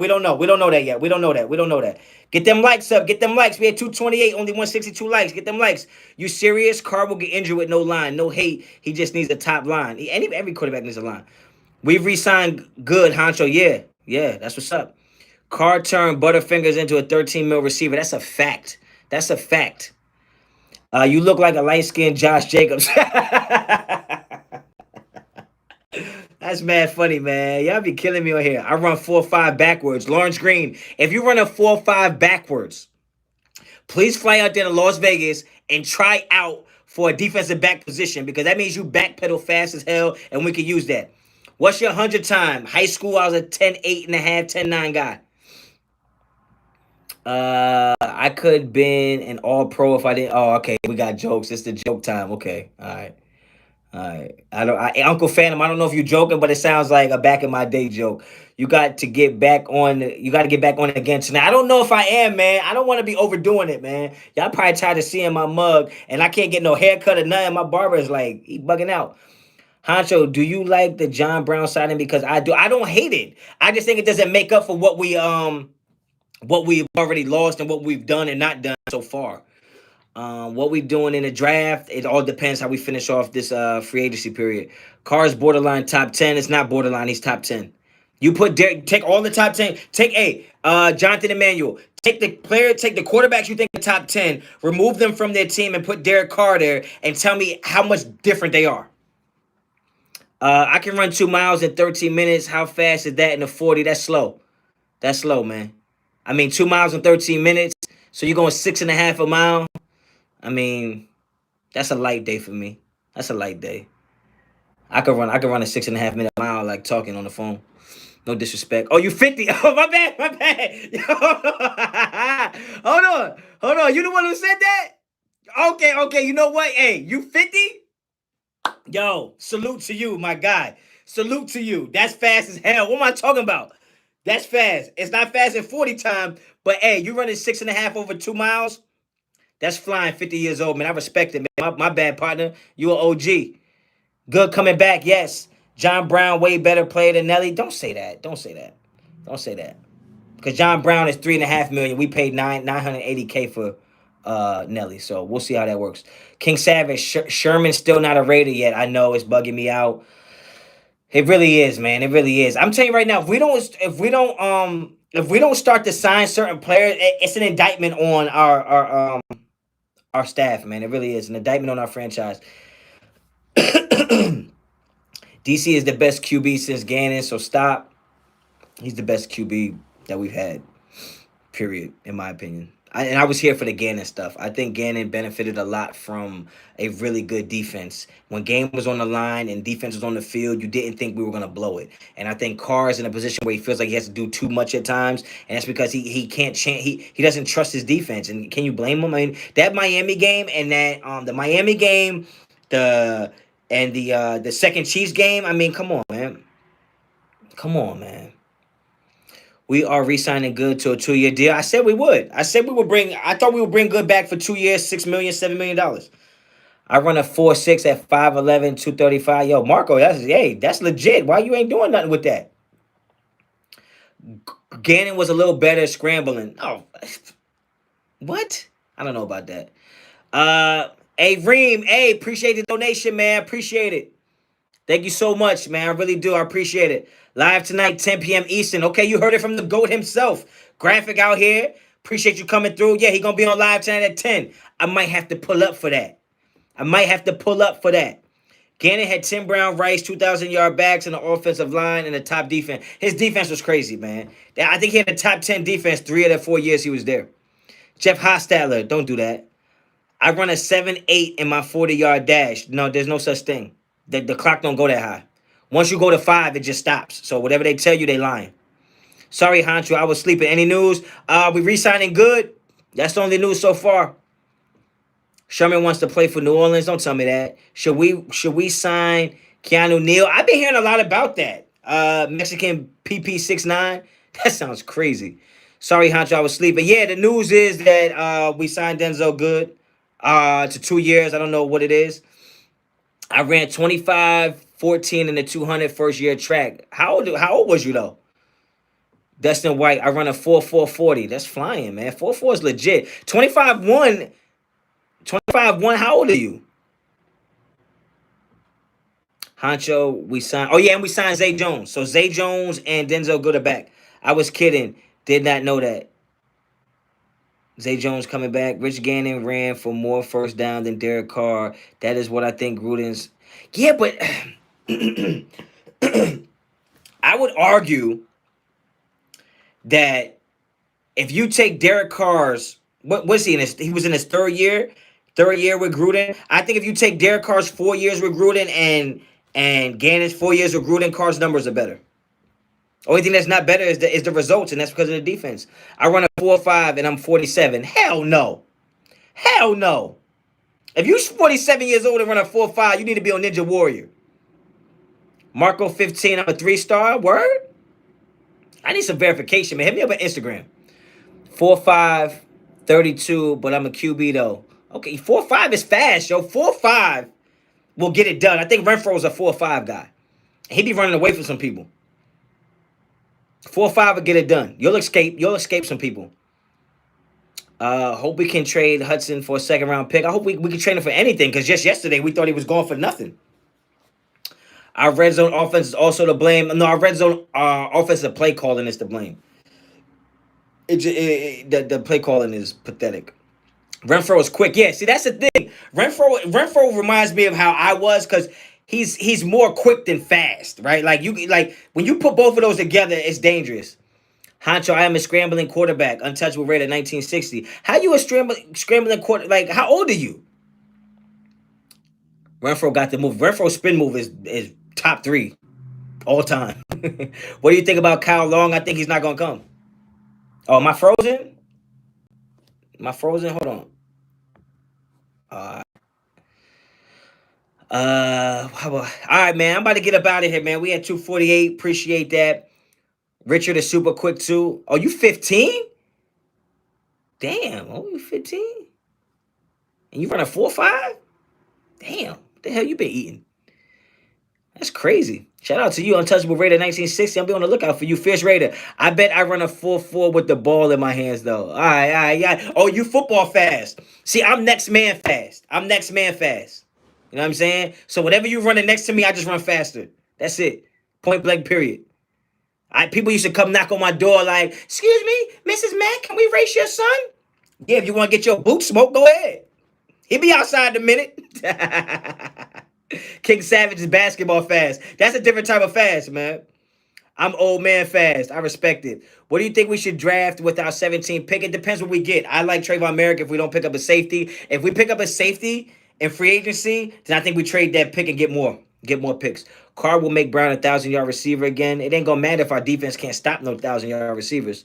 don't know. We don't know that yet. We don't know that. Get them likes up. Get them likes. We had 228, only 162 likes. Get them likes. You serious? Carr will get injured with no line. No hate. He just needs a top line. Every quarterback needs a line. We've re-signed good, Honcho. Yeah, that's what's up. Carr turned Butterfingers into a 13 mil receiver. That's a fact. You look like a light-skinned Josh Jacobs. That's mad funny, man. Y'all be killing me on here. I run 4.5 backwards. Lawrence Green, if you run a 4.5 backwards, please fly out there to Las Vegas and try out for a defensive back position because that means you backpedal fast as hell and we can use that. What's your 100 time? High school, I was a 10.8 and a half, 10.9 guy. I could been an all pro if I didn't. Oh, okay. We got jokes. It's the joke time. Okay. All right. All right. Uncle Phantom, I don't know if you're joking, but it sounds like a back in my day joke. You got to get back on. You got to get back on again tonight. I don't know if I am, man. I don't want to be overdoing it, man. Y'all probably tired of seeing my mug, and I can't get no haircut or nothing. My barber is like, he bugging out. Honcho, do you like the John Brown signing? Because I do. I don't hate it. I just think it doesn't make up for what we've already lost and what we've done and not done so far. What we doing in the draft, it all depends how we finish off this free agency period. Carr's borderline top 10. It's not borderline. He's top 10. You put Derek, take all the top 10. Take Jonathan Emmanuel. Take the quarterbacks you think are top 10, remove them from their team and put Derek Carr there and tell me how much different they are. I can run 2 miles in 13 minutes. How fast is that in the 40? That's slow. That's slow, man. I mean, 2 miles in 13 minutes. So you're going 6.5 a mile. I mean, that's a light day for me. That's a light day. I could run a 6.5 minute mile like talking on the phone. No disrespect. Oh, you 50. Oh, my bad. My bad. Hold on. Hold on. You the one who said that? Okay. You know what? Hey, you 50? Yo, salute to you, my guy. Salute to you. That's fast as hell. What am I talking about? That's fast. It's not fast in 40 time, but hey, you running 6.5 over 2 miles? That's flying 50 years old, man. I respect it, man. My bad, partner. You an OG. Good coming back, yes. John Brown, way better player than Nelly. Don't say that. Don't say that. Don't say that. Because John Brown is $3.5 million. We paid 980K for Nelly. So we'll see how that works. King Savage, Sherman's still not a Raider yet. I know it's bugging me out. It really is, man. It really is. I'm telling you right now, if we don't start to sign certain players, it's an indictment on our staff, man. It really is an indictment on our franchise. DC is the best QB since Gannon, so stop. He's the best QB that we've had, period, in my opinion. And I was here for the Gannon stuff. I think Gannon benefited a lot from a really good defense. When game was on the line and defense was on the field, you didn't think we were going to blow it. And I think Carr is in a position where he feels like he has to do too much at times, and that's because he can't he doesn't trust his defense. And can you blame him? I mean, that Miami game and that the Miami game, the second Chiefs game. I mean, come on, man. Come on, man. We are re-signing Good to a 2-year deal. I said we would. I thought we would bring Good back for 2 years, $6 million, $7 million. I run a 4.6 at 5'11", 235. Yo, Marco, that's legit. Why you ain't doing nothing with that? Gannon was a little better at scrambling. Oh, what? I don't know about that. Hey, Reem, hey, appreciate the donation, man. Appreciate it. Thank you so much, man. I really do. I appreciate it. Live tonight, 10 p.m. Eastern. Okay, you heard it from the GOAT himself. Graphic out here. Appreciate you coming through. Yeah, he going to be on live tonight at 10. I might have to pull up for that. Gannon had Tim Brown, Rice, 2,000-yard backs in the offensive line and the top defense. His defense was crazy, man. I think he had a top 10 defense 3 of the 4 years he was there. Jeff Hostetler, don't do that. I run a 7.8 in my 40-yard dash. No, there's no such thing. The clock don't go that high. Once you go to 5, it just stops. So whatever they tell you, they lying. Sorry, Honcho, I was sleeping. Any news? We re-signing Good. That's the only news so far. Sherman wants to play for New Orleans. Don't tell me that. Should we sign Keanu Neal? I've been hearing a lot about that. Mexican PP69. That sounds crazy. Sorry, Honcho, I was sleeping. Yeah, the news is that we signed Denzel Good to 2 years. I don't know what it is. I ran 25-14 in the 200 first year track. How old was you though? Dustin White, I run a 4.40. That's flying, man. 4.4 is legit. 25-1. How old are you? Honcho, we signed. Oh yeah, and we signed Zay Jones. So Zay Jones and Denzel Good are back. I was kidding. Did not know that. Zay Jones coming back. Rich Gannon ran for more first down than Derek Carr. That is what I think Gruden's. Yeah, but I would argue that if you take Derek Carr's, what was he in his? He was in his third year with Gruden. I think if you take Derek Carr's 4 years with Gruden and Gannon's 4 years with Gruden, Carr's numbers are better. Only thing that's not better is the results, and that's because of the defense. I run a 4.5 and I'm 47. Hell no. Hell no. If you're 47 years old and run a 4.5, you need to be on Ninja Warrior. Marco 15, I'm a 3-star. Word? I need some verification, man. Hit me up on Instagram. 4.5, 32, but I'm a QB though. Okay, 4.5 is fast, yo. 4.5 will get it done. I think Renfro's a 4.5 guy. He be running away from some people. 4.5 will get it done. You'll escape some people. Hope we can trade Hudson for a second round pick. I hope we can trade him for anything, because just yesterday we thought he was going for nothing. Our red zone offense is also to blame. No, our red zone offensive play calling is to blame. The play calling is pathetic. Renfro is quick. Yeah, see, that's the thing. Renfro reminds me of how I was, because he's more quick than fast, right? Like when you put both of those together, it's dangerous. Honcho, I am a scrambling quarterback, untouchable rate at 1960. How you a scrambling quarter? Like, how old are you? Renfro got the move. Renfro's spin move is top 3 all time. What do you think about Kyle Long? I think he's not gonna come. Oh, am I frozen? Am I frozen? Hold on. All right, man. I'm about to get up out of here, man. We had 248. Appreciate that. Richard is super quick too. Oh, you 15? Damn. Oh, you 15? And you run a 4.5? Damn. What the hell you been eating? That's crazy. Shout out to you, Untouchable Raider 1960. I'll be on the lookout for you, Fierce Raider. I bet I run a 4.4 with the ball in my hands, though. All right, yeah. Oh, you football fast. See, I'm next man fast. You know what I'm saying? So whatever you running next to me, I just run faster. That's it. Point blank, period. People used to come knock on my door like, excuse me, Mrs. Mack, can we race your son? Yeah, if you want to get your boot smoked, go ahead. He'll be outside in a minute. King Savage is basketball fast. That's a different type of fast, man. I'm old man fast. I respect it. What do you think we should draft with our 17th pick? It depends what we get. I like Trayvon Merrick if we don't pick up a safety. If we pick up a safety in free agency, then I think we trade that pick and get more picks. Carr will make Brown a 1,000-yard receiver again. It ain't gonna matter if our defense can't stop no 1,000-yard receivers.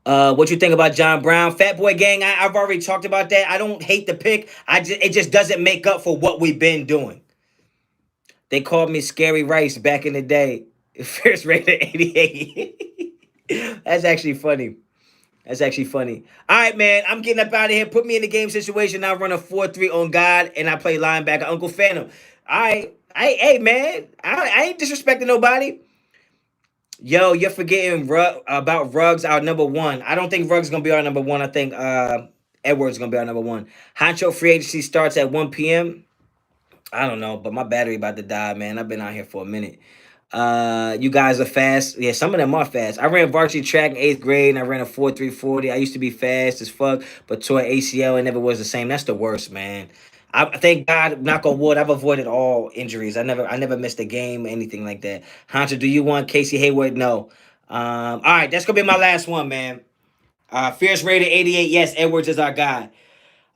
What you think about John Brown? Fat Boy Gang, I've already talked about that. I don't hate the pick. It just doesn't make up for what we've been doing. They called me Scary Rice back in the day. First rated 88. That's actually funny. All right, man. I'm getting up out of here. Put me in the game situation. I run a 4-3 on God, and I play linebacker, Uncle Phantom. All right. Hey, man. I ain't disrespecting nobody. Yo, you're forgetting about Ruggs, our number 1. I don't think Ruggs is going to be our number 1. I think Edwards is going to be our number 1. Honcho free agency starts at 1 p.m. I don't know, but my battery about to die, man. I've been out here for a minute. You guys are fast. Yeah, some of them are fast. I ran varsity track in 8th grade, and I ran a 4.340. I used to be fast as fuck, but tore ACL and never was the same. That's the worst, man. I thank God, knock on wood, I've avoided all injuries. I never missed a game, anything like that. Hunter, do you want Casey Hayward? No. All right, that's gonna be my last one, man. Fierce Raider 88. Yes, Edwards is our guy.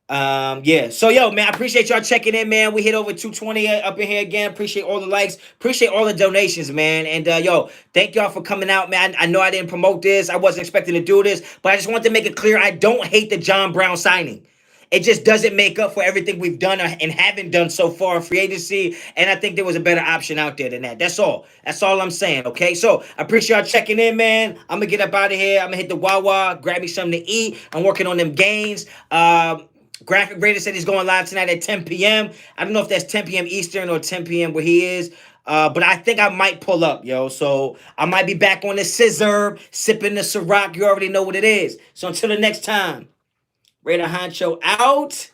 Yeah. So yo, man, I appreciate y'all checking in, man. We hit over 220 up in here again. Appreciate all the likes. Appreciate all the donations, man. And yo, thank y'all for coming out, man. I know I didn't promote this. I wasn't expecting to do this, but I just wanted to make it clear I don't hate the John Brown signing. It just doesn't make up for everything we've done and haven't done so far in free agency. And I think there was a better option out there than that. That's all. That's all I'm saying, okay? So I appreciate y'all checking in, man. I'm going to get up out of here. I'm going to hit the Wawa, grab me something to eat. I'm working on them gains. Graphic Raider said he's going live tonight at 10 p.m. I don't know if that's 10 p.m. Eastern or 10 p.m. where he is. But I think I might pull up, yo. So I might be back on the scissor, sipping the Ciroc. You already know what it is. So until the next time. Raider Honcho out.